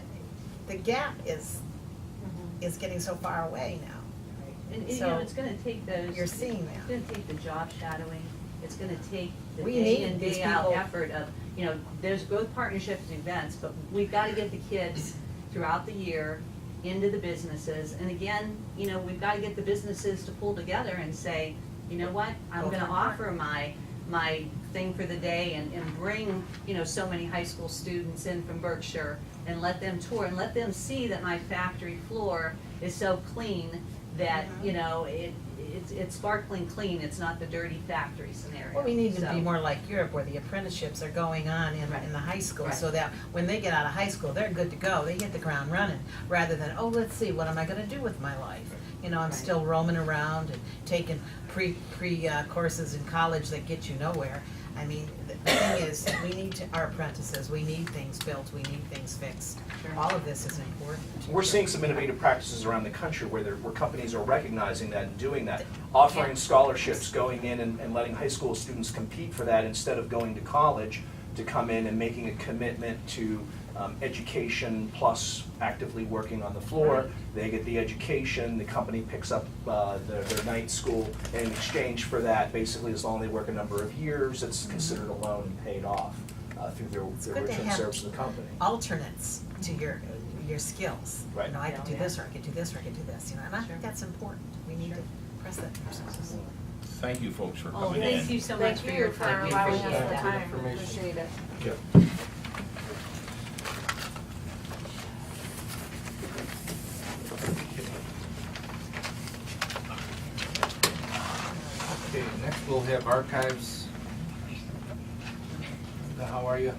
the gap is getting so far away now.
And, you
So,
know, it's gonna take those.
you're seeing that.
It's gonna take the job shadowing, it's gonna take the
We
day
need
in,
these
day out
people.
effort of, you know, there's growth partnerships and events, but we've gotta get the kids throughout the year into the businesses. And again, you know, we've gotta get the businesses to pull together and say, you know what, I'm gonna offer my thing for the day and bring, you know, so many high school students in from Berkshire and let them tour and let them see that my factory floor is so clean that, you know, it's sparkling clean, it's not the dirty factory scenario.
Well, we need to
So-
be more like Europe, where the apprenticeships are going on in the high school,
Right.
so that when they get out of high school, they're good to go, they hit the ground running, rather than, oh, let's see, what am I gonna do with my life? You know, I'm
Right.
still roaming around and taking pre courses in college that get you nowhere. I mean, the thing is, we need our apprentices, we need things built, we need things fixed.
Sure.
All of this is important.
We're seeing some innovative practices around the country where companies are recognizing that and doing that, offering scholarships, going in and letting high school students compete for that instead of going to college, to come in and making a commitment to education plus actively working on the floor. They get the education, the company picks up their night school, and in exchange for that, basically as long as they work a number of years, it's considered a loan and paid off through their
good to
original
have
service to the company.
Alternates to your skills.
Right.
You know, I could do
Yeah.
this, or I could do this, or I could do this, you know, and I think that's important. We need to press that in ourselves.
Thank you folks for
Oh,
coming in.
thank you so much for your time, we
allowing
appreciate
us the
that.
time.
Information.
Appreciate it.
Yep. Okay, next we'll have archives. How are you?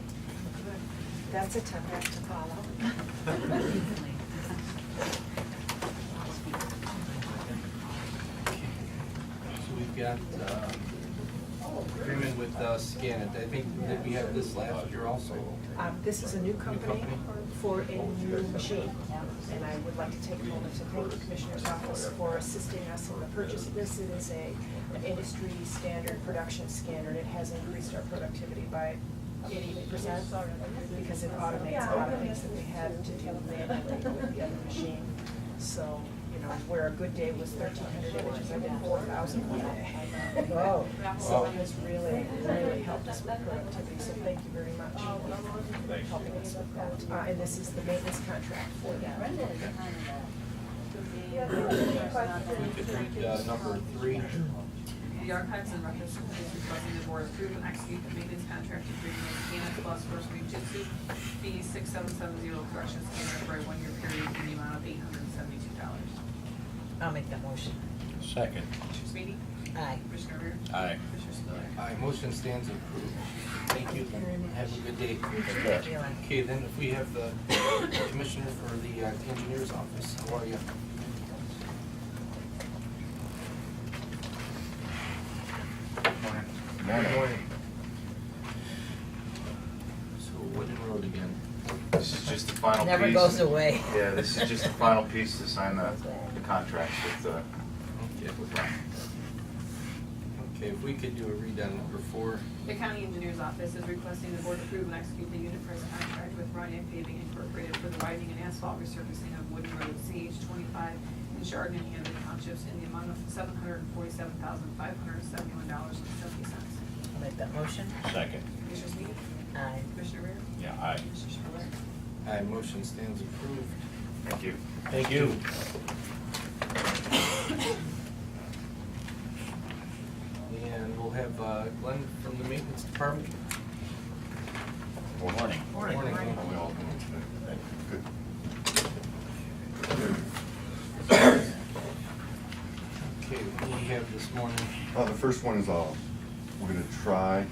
That's a tough act to follow.
So we've got agreement with Scan It. I think, did we have this last year also?
This is a new company
company?
for a new machine. And I would like to take a moment to thank the Commissioner's Office for assisting us in the purchase of this. It is an industry standard production scanner. It has increased our productivity by 80% because it automates a lot of things that we had to do manually with the other machine. So, you know, where a good day was 1,300 images, I did 4,000 one day.
Whoa.
So it has really, really helped us with productivity, so thank you very much for helping us with that. And this is the maintenance contract for that.
We could read number 3.
The Archives and Records Committee is requesting the board approve and execute the maintenance contract agreement with Canon Plus First Jitsu B 6770 corrections scanner for a 1-year period in the amount of $872.
I'll make that motion.
Second.
Commissioner Sweetie?
Aye.
Commissioner Rea?
Aye.
Commissioner Spiller?
Aye, motion stands approved. Thank you. Have a good day.
Thank you.
Okay, then if we have the commissioner for the engineer's office, how are you? Good morning. So Wooden Road again.
This is just the final piece.
Never goes away.
Yeah, this is just the final piece to sign the contracts with Ryan.
Okay, if we could do a read on number 4.
The County Engineer's Office is requesting the board approve and execute the unit price contract with Ryan Paving Incorporated for the widening and asphalt resurfacing of Wooden Road CH 25 in Chardon and Hampton Townships in the amount of $747,571.70.
I'll make that motion.
Second.
Commissioner Sweetie?
Aye.
Commissioner Rea?
Yeah, aye.
Commissioner Spiller?
Aye, motion stands approved.
Thank you.
Thank you. And we'll have Glenn from the maintenance department.
Good morning.
Morning.
How are we all doing today? Good.
Okay, what do we have this morning?
The first one is, we're gonna try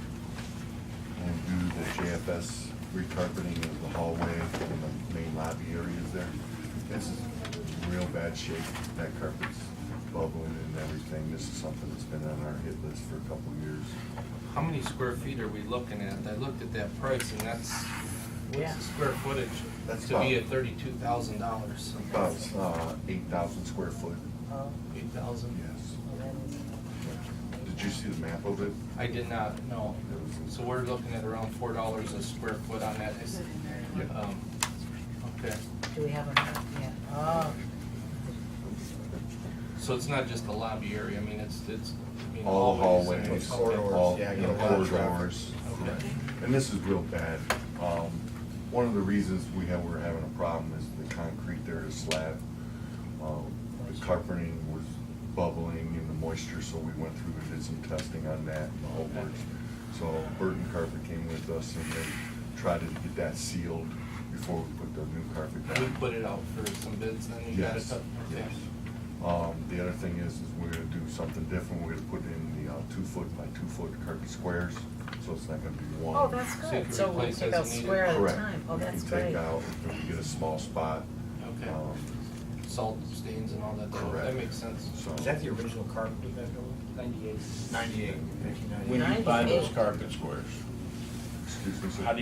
and do the JFS recarpeting of the hallway and the main lobby areas there. This is in real bad shape. That carpet's bubbling and everything. This is something that's been on our hit list for a couple of years.
How many square feet are we looking at? I looked at that price and that's, what's the square footage
That's
to be at
about-
$32,000?
About 8,000 square foot,
Oh,
8,000?
yes.
well, that is-
Did you see the map of it?
I did not, no.
It was-
So we're looking at around $4 a square foot on that. Is- Okay,
Do we have a map? Yeah. Oh,
so it's not just the lobby area, I mean, it's, I mean,
All the
hallways.
hallways,
Okay.
all,
Yeah,
you
you
know,
got a lot of
corridors.
Okay.
And this is real bad. One of the reasons we're having a problem is the concrete there, the slab. The carpeting was bubbling in the moisture, so we went through and did some testing on that and the whole works. So Burton Carpet came with us and they tried to get that sealed before we put the new carpet
We
down.
put it out for some bids, then you got it
Yes,
up? Okay.
yes. The other thing is we're gonna do something different. We're gonna put in the 2-foot by 2-foot carpet squares, so it's not gonna be one.
oh, that's
So you
good.
can
So we'll
replace
take
as
out
needed.
square at a
Correct.
time. Oh, that's
We can take
great.
out, if we get a small spot.
Okay. Salt stains and all that,
Correct.
that makes sense.
So.
Is that the original carpet we got going? 98.
98.
When you buy those
98.
carpet squares,
Excuse me, sir?
how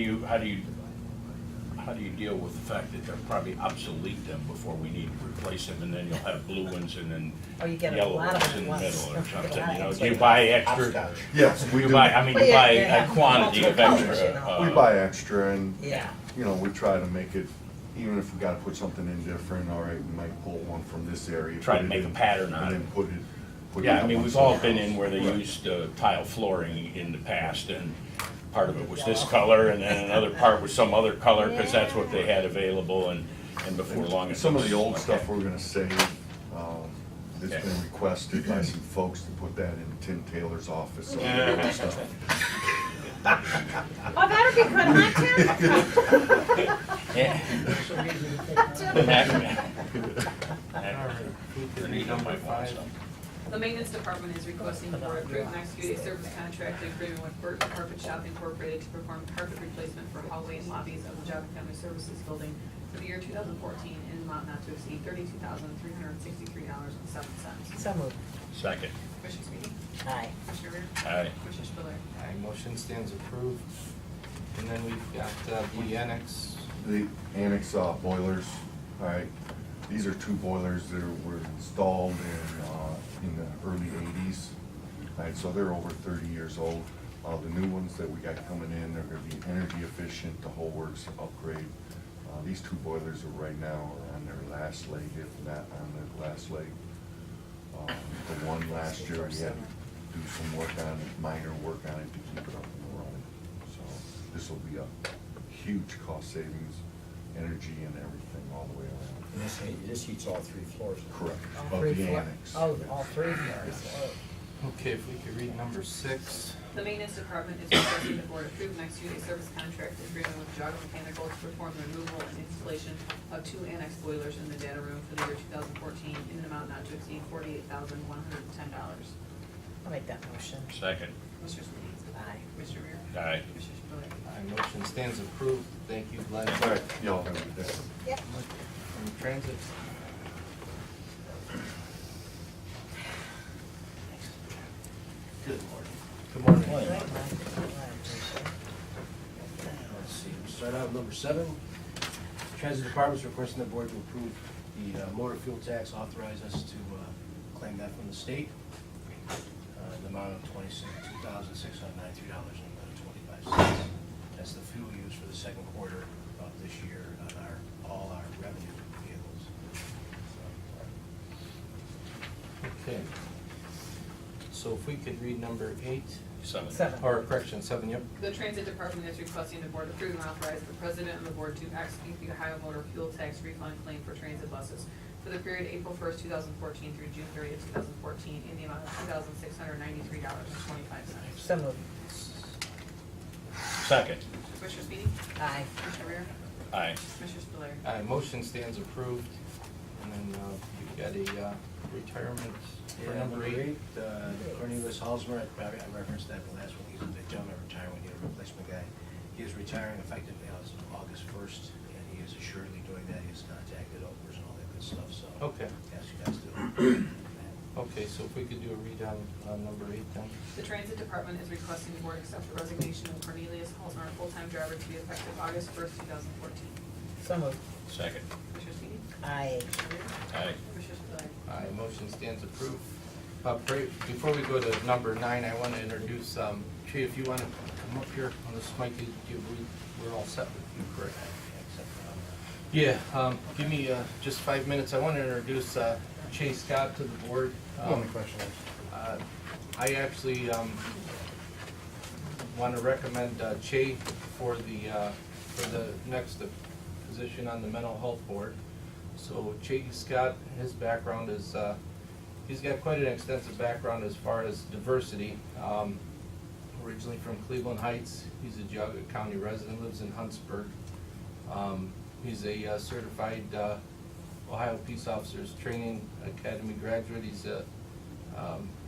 do you deal with the fact that they'll probably obsolete them before we need to replace them, and then you'll have blue ones and then
Oh, you get a
yellow
lot of
ones
them
in
at
the
once.
middle or something,
Yeah,
you know?
it's
Do you
like
buy extra?
Hopscotch.
Yes, we do.
You buy, I mean,
Well,
you
yeah,
buy
yeah.
a quantity of
Multiple colors,
extra.
you know.
We buy extra and,
Yeah.
you know, we try to make it, even if we gotta put something in different, all right, we might pull one from this area.
Try to
put it
make a
in,
pattern on
And
it.
then put it
Yeah, I
up
mean,
on
we've all
something
been in
else.
where they
Right.
used tile flooring in the past, and part of it was this color, and then another part was some other color, because that's what they had available, and before long. it
Some of
was
the old
like
stuff
that.
we're gonna save. It's
Okay.
been requested by some folks to put that in Tim Taylor's office. So
Yeah.
stuff.
Oh, that'd be good, huh, Tim?
Yeah.
All right, we
I
could
need
read
on my
number 5.
phone.
The Maintenance Department is requesting the board approve and execute a service contract agreement with Burton Carpet Shop Incorporated to perform carpet replacement for hallway and lobbies of the Geauga Family Services Building for the year 2014 in amount not to exceed $32,363.07.
So moved.
Second.
Commissioner Sweetie?
Aye.
Commissioner Rea?
Aye.
Commissioner Spiller?
Aye, motion stands approved. And then we've got the annex.
The annex boilers, all right, these are 2 boilers that were installed in the early 80s. All right, so they're over 30 years old. The new ones that we got coming in, they're gonna be energy efficient, the whole works upgrade. These 2 boilers are right now on their last leg, if not on their last leg. The one last year, we had to do some work on it, minor work on it to keep it up and running. So this will be a huge cost savings, energy and everything all the way around.
And this heats all 3 floors.
Correct.
All
Of
three
the
floor-
annex.
Oh, all 3 floors. Oh.
Okay, if we could read number 6.
The maintenance department is requesting the board approve an executed service contract agreement with Geauga Mechanical to perform the removal and installation of 2 annex boilers in the data room for the year 2014 in an amount not to exceed $48,110.
I'll make that motion.
Second.
Commissioner Sweeney?
Aye.
Commissioner Rea?
Aye.
Commissioner Spillier?
Aye, motion stands approved. Thank you, Glenn.
All right, y'all have a good day.
Yep.
From Transit.
Good morning.
Good morning.
Right, Mike.
Let's see, we'll start out with number 7. Transit Department's requesting the board to approve the motor fuel tax, authorize us to claim that from the state. The amount of $2,693.25. That's the fuel used for the second quarter of this year on all our revenue vehicles.
Okay. So if we could read number 8,
7.
7.
or correction, 7, yep.
The Transit Department is requesting the board approve and authorize the president and the board to execute the Ohio Motor Fuel Tax refund claim for transit buses for the period April 1st, 2014 through June 30th, 2014 in the amount of $2,693.25.
So moved.
Second.
Commissioner Sweeney?
Aye.
Commissioner Rea?
Aye.
Commissioner Spillier?
Aye, motion stands approved. And then you've got a retirement for
Yeah,
number 8.
Cornelius Halsmer, I referenced that the last one, he's a gentleman retiring, we need a replacement guy. He is retiring effective as of August 1st, and he is assuredly doing that, he's contacted Oakers and all that good stuff, so.
Okay.
Yes, you guys do.
Okay, so if we could do a read on number 8 then.
The Transit Department is requesting the board accept the resignation of Cornelius Halsmer, full-time driver, to be effective August 1st, 2014.
So moved.
Second.
Commissioner Sweeney?
Aye.
Commissioner Rea?
Aye.
Commissioner Spillier?
Aye, motion stands approved. Before we go to number 9, I want to introduce, Jay, if you want to come up here on this mic, we're all set with you, correct? Yeah, give me just 5 minutes. I want to introduce Jay Scott to the board.
question is?
I actually want to recommend Jay for the next position on the mental health board. So Jay Scott, his background is, he's got quite an extensive background as far as diversity. Originally from Cleveland Heights, he's a Geauga County resident, lives in Huntsburg. He's a certified Ohio Peace Officers Training Academy graduate. He's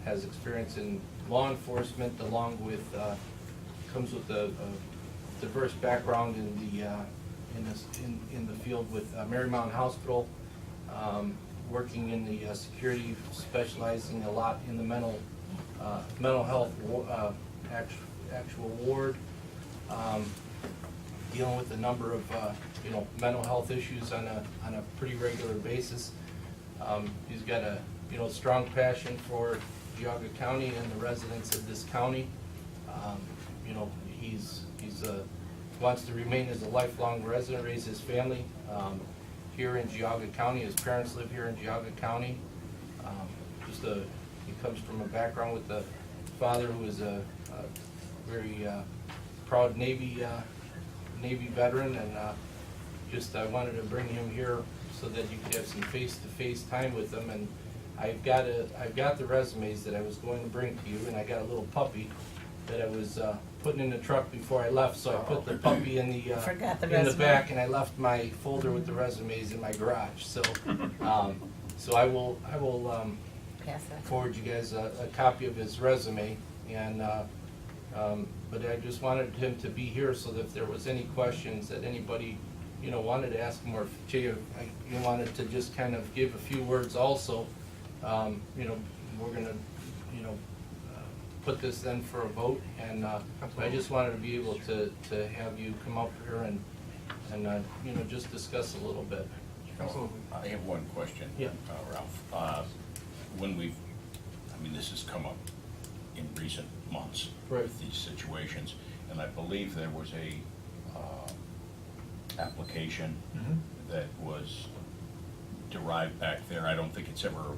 has experience in law enforcement, along with comes with a diverse background in the field with Marymount Hospital, working in the security, specializing a lot in the mental health actual ward, dealing with a number of mental health issues on a pretty regular basis. He's got a strong passion for Geauga County and the residents of this county. He's wants to remain as a lifelong resident, raise his family here in Geauga County. His parents live here in Geauga County. He comes from a background with a father who is a very proud Navy veteran, and I wanted to bring him here so that you could have some face-to-face time with him. And I've got the resumes that I was going to bring to you, and I got a little puppy that I was putting in the truck before I left, so I put the puppy in the back, and I left my folder with the resumes in my garage. So I will
Pass that.
forward you guys a copy of his resume, and but I just wanted him to be here so that if there was any questions that anybody wanted to ask him, or if Jay wanted to just kind of give a few words also, we're gonna put this then for a vote, and I just wanted to be able to have you come up here and just discuss a little bit.
I have one question,
Yeah.
Ralph. This has come up in recent months
Right.
with these situations, and I believe there was a application that was derived back there. I don't think it's ever,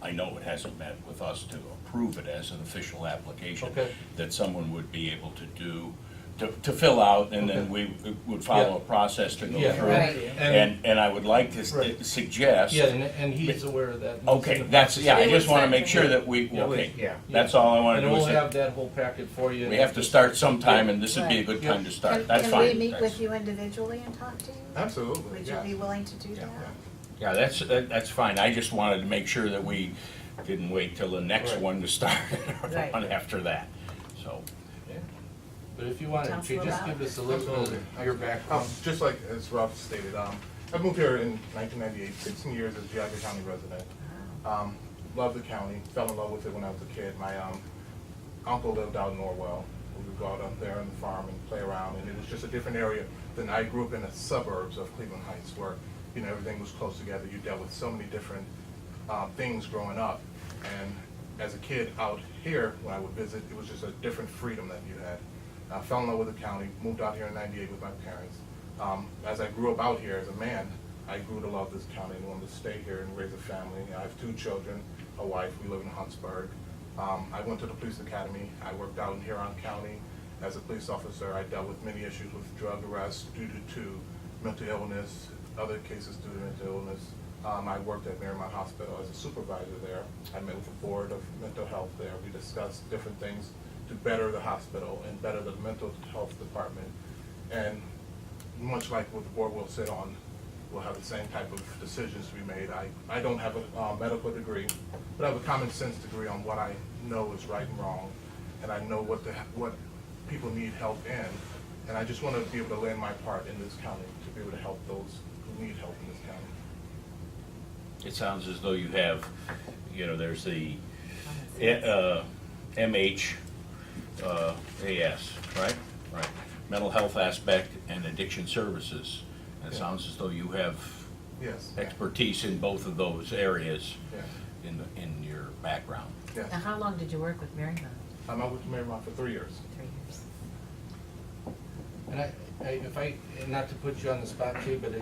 I know it hasn't met with us to approve it as an official application.
Okay.
That someone would be able to do to fill out, and then
Okay.
we would follow
Yeah.
a process to go
Yeah.
through.
Right.
And I would like to
Right.
suggest.
Yeah, and he's aware of that.
Okay, that's, yeah, I
They
just
would
wanna
send
make
it.
sure that we,
Yeah.
okay,
Yeah.
that's all I wanna
And
do
we'll
is
have that whole packet for you.
we have to start sometime, and this would be a
Right.
good time to
Can,
start, that's fine.
can we meet
That's-
with you individually and talk to you?
Absolutely,
Would you
yes.
be willing to do
Yeah.
that?
Yeah, that's fine, I just wanted to make sure that we didn't wait till the next
Right.
one to start, or the
Right.
one after that, so.
Yeah. But if you want
Tell us
to,
a
just
little
give us a little bit of your background.
Just like as Ralph stated, I moved here in 1998, 16 years as Geauga County resident. Loved the county, fell in love with it when I was a kid. My uncle lived out in Norwell. We would go out up there on the farm and play around, and it was just a different area than I grew up in the suburbs of Cleveland Heights, where everything was close together. You dealt with so many different things growing up, and as a kid out here, when I would visit, it was just a different freedom that you had. I fell in love with the county, moved out here in '98 with my parents. As I grew up out here as a man, I grew to love this county and wanted to stay here and raise a family. I have 2 children, a wife. We live in Huntsburg. I went to the police academy. I worked out in Huron County as a police officer. I dealt with many issues with drug arrests due to mental illness, other cases due to mental illness. I worked at Marymount Hospital as a supervisor there. I met with the board of mental health there. We discussed different things to better the hospital and better the mental health department. And much like what the board will sit on, we'll have the same type of decisions to be made. I don't have a medical degree, but I have a common sense degree on what I know is right and wrong, and I know what people need help in, and I just want to be able to lend my part in this county to be able to help those who need help in this county.
It sounds as though you have, there's the MHAS, right? Right. Mental health aspect and addiction services. It
Yeah.
sounds as though you have
Yes.
expertise in both of those areas
Yeah.
in your background.
Yes.
Now, how long did you work with Marymount?
I worked with Marymount for 3 years.
3 years.
And if I, and not to put you on the spot, Che, but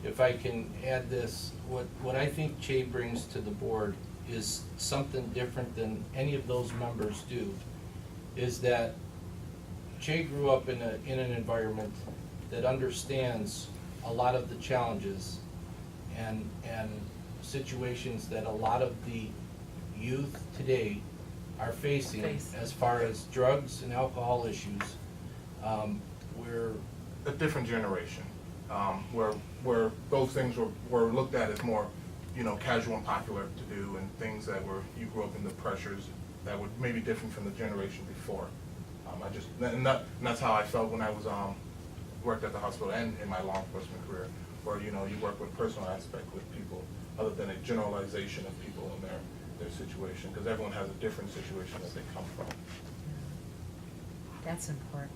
if I can add this, what I think Che brings to the board is something different than any of those members do, is that Che grew up in an environment that understands a lot of the challenges and situations that a lot of the youth today are facing as far as drugs and alcohol issues. We're
A different generation, where those things were looked at as more, casual and popular to do, and things that you grew up in the pressures that were maybe different from the generation before. And that's how I felt when I was worked at the hospital and in my law enforcement career, where you work with personal aspect with people, other than a generalization of people in their situation, because everyone has a different situation that they come from.
That's important.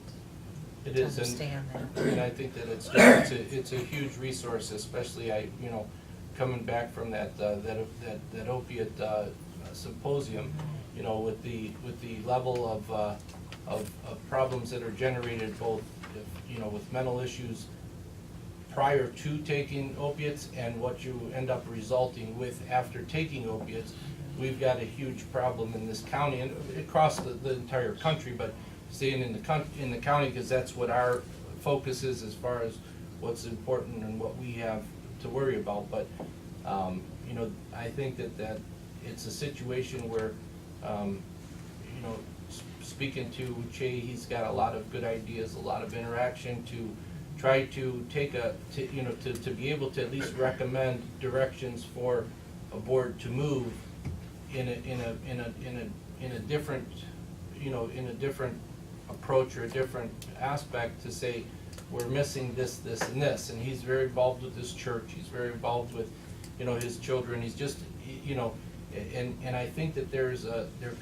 It
to
is,
understand that.
and I think that it's a huge resource, especially coming back from that opiate symposium, with the level of problems that are generated both, with mental issues prior to taking opiates and what you end up resulting with after taking opiates. We've got a huge problem in this county and across the entire country, but staying in the county, because that's what our focus is as far as what's important and what we have to worry about. But, I think that it's a situation where, speaking to Che, he's got a lot of good ideas, a lot of interaction to try to take to be able to at least recommend directions for a board to move in a different, in a different approach or a different aspect to say, we're missing this, this, and this. And he's very involved with his church. He's very involved with, his children. He's just, and I think that there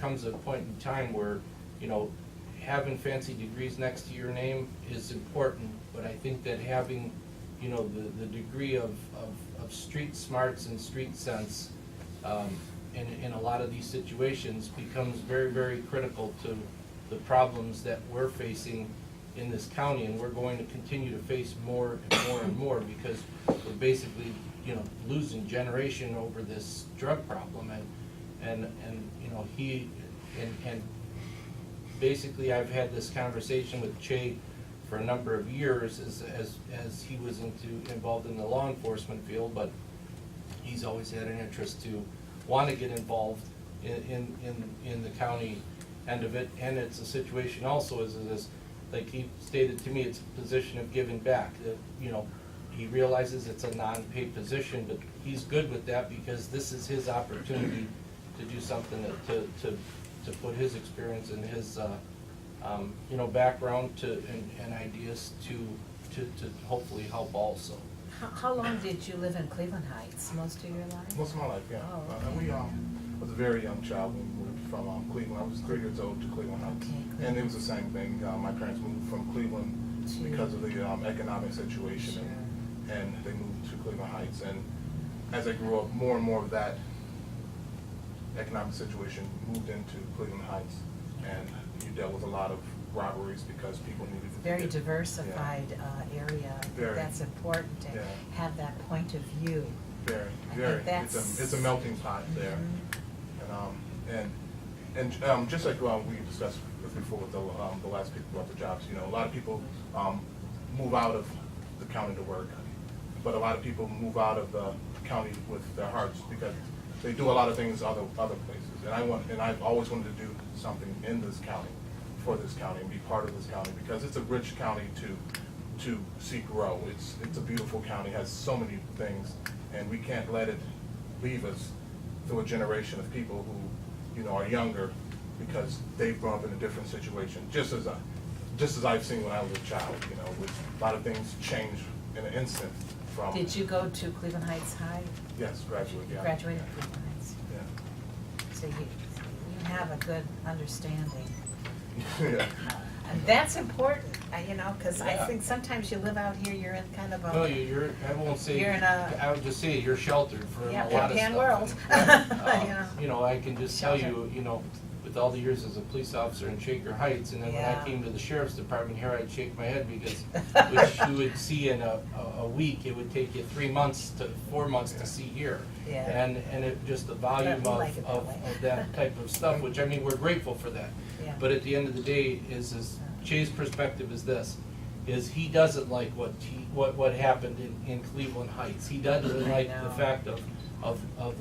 comes a point in time where, having fancy degrees next to your name is important, but I think that having, the degree of street smarts and street sense in a lot of these situations becomes very, very critical to the problems that we're facing in this county, and we're going to continue to face more and more and more, because we're basically, losing generation over this drug problem, and he and basically I've had this conversation with Che for a number of years as he was involved in the law enforcement field, but he's always had an interest to want to get involved in the county end of it. And it's a situation also is this, like he stated to me, it's a position of giving back. That, you know, he realizes it's a non-paid position, but he's good with that because this is his opportunity to do something to put his experience and his you know, background and ideas to hopefully help also.
How long did you live in Cleveland Heights? Most of your life?
Most of my life, yeah.
Oh,
We was a very young child when we moved from Cleveland. I was 3 years old to Cleveland Heights.
Okay.
And it was the same thing. My parents moved from Cleveland because of the economic situation.
Sure.
And they moved to Cleveland Heights. And as I grew up, more and more of that economic situation moved into Cleveland Heights. And you dealt with a lot of robberies because people needed to
Very
get-
diversified area. I think
Very.
that's important to
Yeah.
have that point of view.
Very,
I
very.
think that's-
It's a melting pot there. And just like we discussed before with the last people about the jobs, you know, a lot of people move out of the county to work, but a lot of people move out of the county with their hearts because they do a lot of things other places. And I've always wanted to do something in this county, for this county, and be part of this county because it's a rich county to see grow. It's a beautiful county, has so many things, and we can't let it leave us through a generation of people who, you know, are younger because they've grown up in a different situation. Just as I've seen when I was a child, you know, with a lot of things change in an instant from.
Did you go to Cleveland Heights High?
Yes, graduate, yeah.
Graduated Cleveland Heights.
Yeah.
So you have a good understanding.
Yeah.
And that's important, you know, because I
Yeah.
think sometimes you live out here, you're in kind of
No,
a,
you're, I won't say,
You're in a-
I would just say you're sheltered for a
Yeah,
lot of
Pan
stuff.
world.
And,
Yeah.
You know, I can just tell
Sheltered.
you know, with all the years as a police officer in Shaker Heights, and then when I
Yeah.
came to the sheriff's department here, I'd shake my head because, which you would see in a week, it would take you 3 months to 4 months to see here.
Yeah.
And it, just the volume
But we like it that
of
way.
that type of stuff, which, I mean, we're grateful for that.
Yeah.
But at the end of the day, Jay's perspective is this, is he doesn't like what happened in Cleveland Heights. He doesn't
I
like
know.
the fact of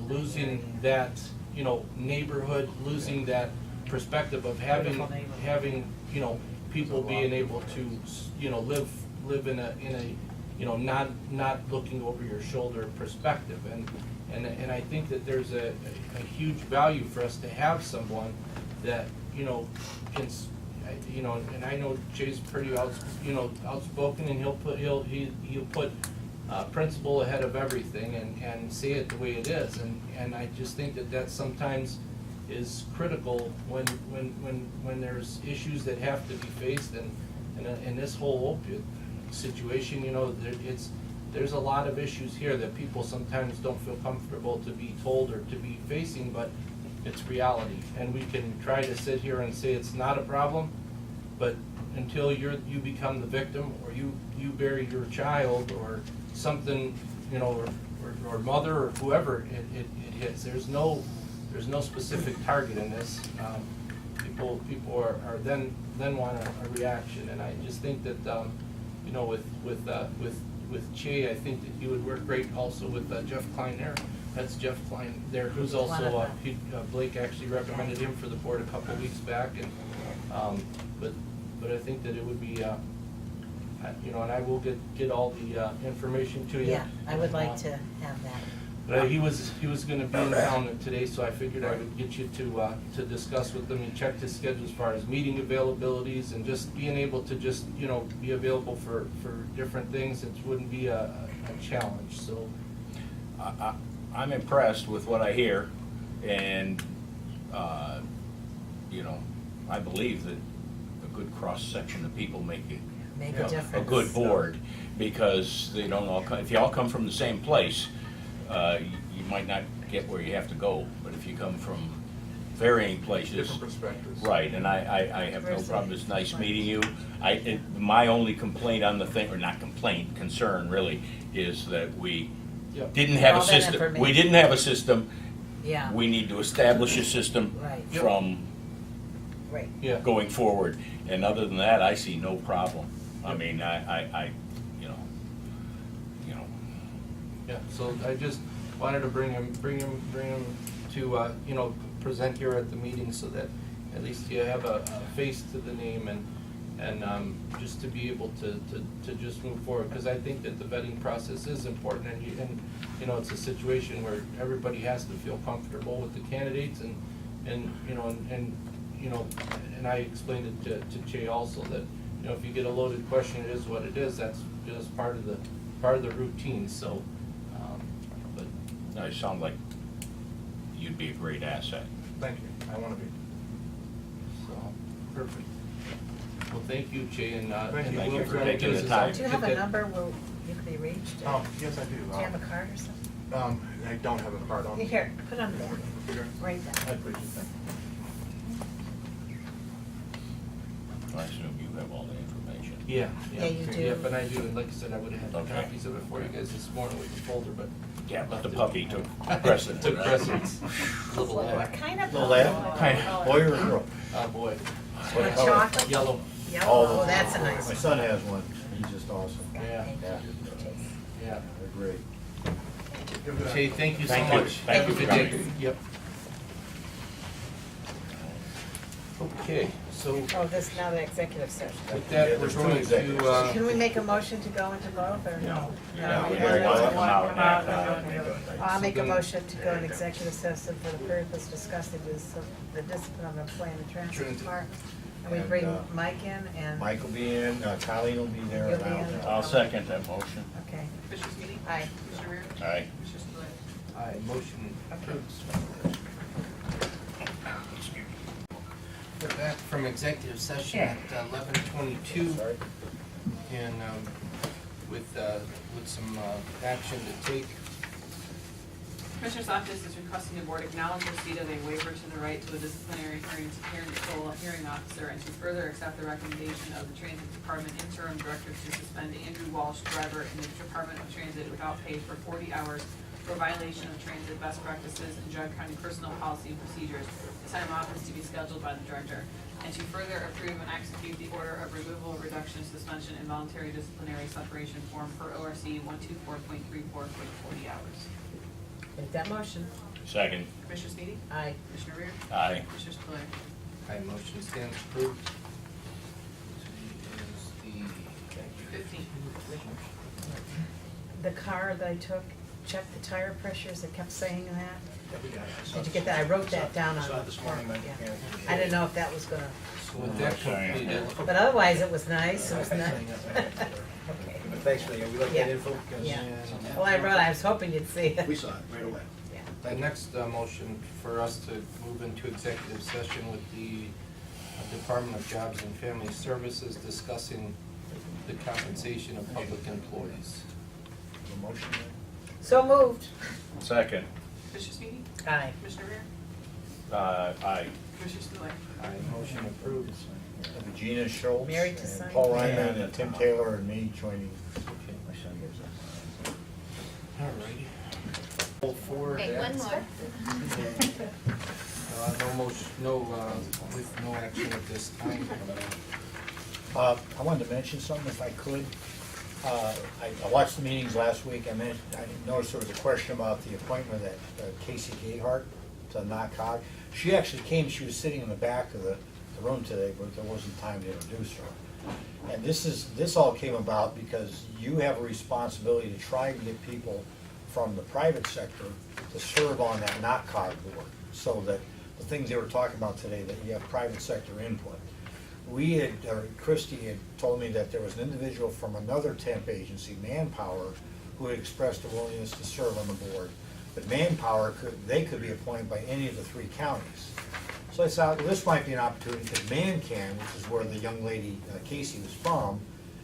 losing that, you know, neighborhood, losing that perspective of
Beautiful neighborhood.
having, you know, people being able to, you know, live in a, you know, not looking over your shoulder perspective. And I think that there's a huge value for us to have someone that, you know, can, you know, and I know Jay's pretty outspoken, and he'll put principle ahead of everything and say it the way it is. And I just think that sometimes is critical when there's issues that have to be faced, and in this whole opiate situation, you know, there's a lot of issues here that people sometimes don't feel comfortable to be told or to be facing, but it's reality. And we can try to sit here and say it's not a problem, but until you become the victim, or you bury your child or something, you know, or mother or whoever it hits, there's no specific target in this. People are then want a reaction, and I just think that you know, with Che, I think that he would work great also with Jeff Klein there. That's Jeff Klein there, who's also Blake actually recommended him for the board a couple of weeks back, and but I think that it would be you know, and I will get all the information to you.
Yeah, I would like to have that.
But he was going to be in town today, so I figured I would get you to discuss with him. He checked his schedule as far as meeting availabilities and just being able to just, you know, be available for different things. It wouldn't be a challenge. So
I'm impressed with what I hear, and, you know, I believe that a good cross-section of people make
Make
Yeah.
a difference.
a good board, because they don't all come, if you all come from the same place, you might not get where you have to go, but if you come from varying places.
Different perspectives.
Right, and I have no
Diversity.
problem, it's nice meeting you. My only complaint on the thing, or not complaint, concern really, is that we
Yep.
didn't have
All
a
that
system. We
information.
didn't have a system.
Yeah.
We need to establish a system
Right.
from
Right.
Yeah.
going forward. And other than that, I see no problem. I mean, I, you know,
Yeah, so I just wanted to bring him to, you know, present here at the meeting so that at least you have a face to the name and just to be able to just move forward. Because I think that the vetting process is important and you know, it's a situation where everybody has to feel comfortable with the candidates and I explained it to Jay also that, you know, if you get a loaded question, it is what it is. That's just part of the routine, so, but.
I sound like you'd be a great asset.
Thank you, I want to be.
So, perfect. Well, thank you, Jay, and
Thank you.
Thank you
we'll
for
try to
taking
get
the
this
time.
out.
Do you have
Get
a
that-
number where you can be reached?
Yes, I do.
Do you have a card or something?
I don't have a card on me.
Here, put on that,
Here.
right
I
there.
appreciate that.
I assume you have all the information.
Yeah,
Yeah, you do.
Yeah, but I do, and like I said, I would've had
Okay.
copies of it for you guys this morning with the folder, but.
Yeah, but the
left it.
puppy took precedence.
Took precedence. Little
What
lad.
kind of?
Little lad?
Kind
Boy or girl?
Oh, boy.
A chocolate?
Yellow.
Yellow, oh, that's a nice
My
one.
son has one, he's just awesome.
Yeah.
Thank
Yeah.
you, Chase.
Yeah.
They're great.
Jay, thank you so
Thank you.
much.
Thank you
Have a
for
good day.
coming.
Yep. Okay, so
Oh, this, now the executive session.
with that, we're
there's two
going
executives.
to,
Can we make a motion to go into both, or no?
No,
we
we
don't
want to
want
come out
to
and,
I'll make a motion to go in executive session for the purpose of discussing the discipline of employee in the transit
Transit.
department. And we
And,
bring Mike in and,
Mike will be in, Colleen will be there.
You'll be
and
in.
I'll second that motion.
okay,
Commissioner Sweetie?
aye.
Commissioner Rea?
Aye.
Commissioner Spillier?
aye, motion approved. We're back from executive session at 11:22
Sorry.
and with some action to take.
Commissioner's office is requesting the board acknowledge receipt of a waiver to the right to a disciplinary hearing officer and to further accept the recommendation of the Transit Department interim director to suspend Andrew Walsh, driver in the Department of Transit without pay for 40 hours for violation of transit best practices and Geauga County personnel policy and procedures. The time off is to be scheduled by the director. And to further approve and execute the order of removal, reduction, suspension, and voluntary disciplinary separation form per ORC 124.34 for 40 hours.
Make that motion.
Second.
Commissioner Sweetie?
Aye.
Commissioner Rea?
Aye.
Commissioner Spillier?
Aye, motion stands approved. Today is the
15.
The car that I took, checked the tire pressures, it kept saying that.
Yeah, we got it. I saw
Did you
it.
get that? I wrote that down on
Saw
the
it this morning,
form,
my
yeah.
mechanic.
I didn't know if that was gonna,
So with that completed,
but otherwise it was nice, it was nice. Okay.
But thanks for that, we like that
Yeah.
info, because.
Yeah. Well, I was hoping you'd see it.
We saw it right away.
the next motion for us to move into executive session with the Department of Jobs and Family Services discussing the compensation of public employees.
A motion there?
So moved.
Second.
Commissioner Sweetie?
Aye.
Commissioner Rea?
Aye.
Commissioner Spillier?
Aye, motion approved.
Regina Schultz.
Married to
and
sign.
Paul Ryman and Tim Taylor and me joining.
Alrighty. Roll forward.
Okay, one more.
With no action at this time.
I wanted to mention something if I could. I watched the meetings last week. I noticed there was a question about the appointment that Casey Gayhart to NACOG. She actually came, she was sitting in the back of the room today, but there wasn't time to introduce her. And this all came about because you have a responsibility to try and get people from the private sector to serve on that NACOG board, so that the things they were talking about today, that you have private sector input. Christie had told me that there was an individual from another temp agency, Manpower, who had expressed a willingness to serve on the board. But Manpower, they could be appointed by any of the 3 counties. So I thought, well, this might be an opportunity, because ManCan, which is where the young lady, Casey, was from,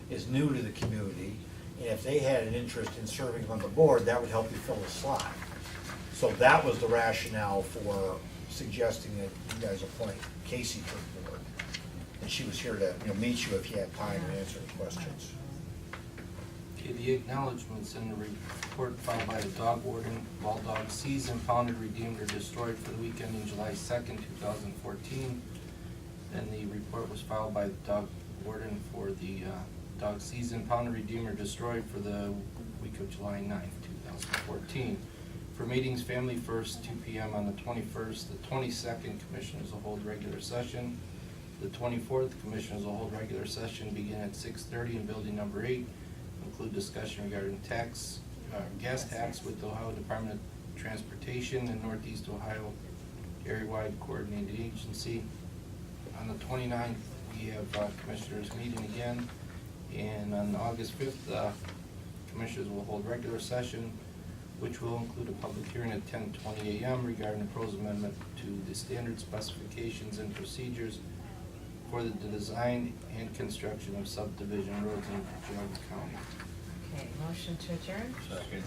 is new to the community. And if they had an interest in serving on the board, that would help you fill a slot. So that was the rationale for suggesting that you guys appoint Casey to the board. And she was here to, meet you if you had time and answer questions.
Okay, the acknowledgements in the report filed by the dog warden. All dogs seized, impounded, redeemed, or destroyed for the week ending July 2nd, 2014. And the report was filed by the dog warden for the dog season pound and redeem or destroy for the week of July 9th, 2014. For meetings, Family First, 2 p.m. on the 21st. The 22nd, Commissioners will hold regular session. The 24th, Commissioners will hold regular session, begin at 6:30 in Building Number 8. Include discussion regarding gas tax with the Ohio Department of Transportation and Northeast Ohio area-wide coordinated agency. On the 29th, we have Commissioners meeting again. And on August 5th, Commissioners will hold regular session, which will include a public hearing at 10:20 a.m. regarding the proposed amendment to the standard specifications and procedures for the design and construction of subdivision roads in Geauga County.
Okay, motion to adjourn?
Second.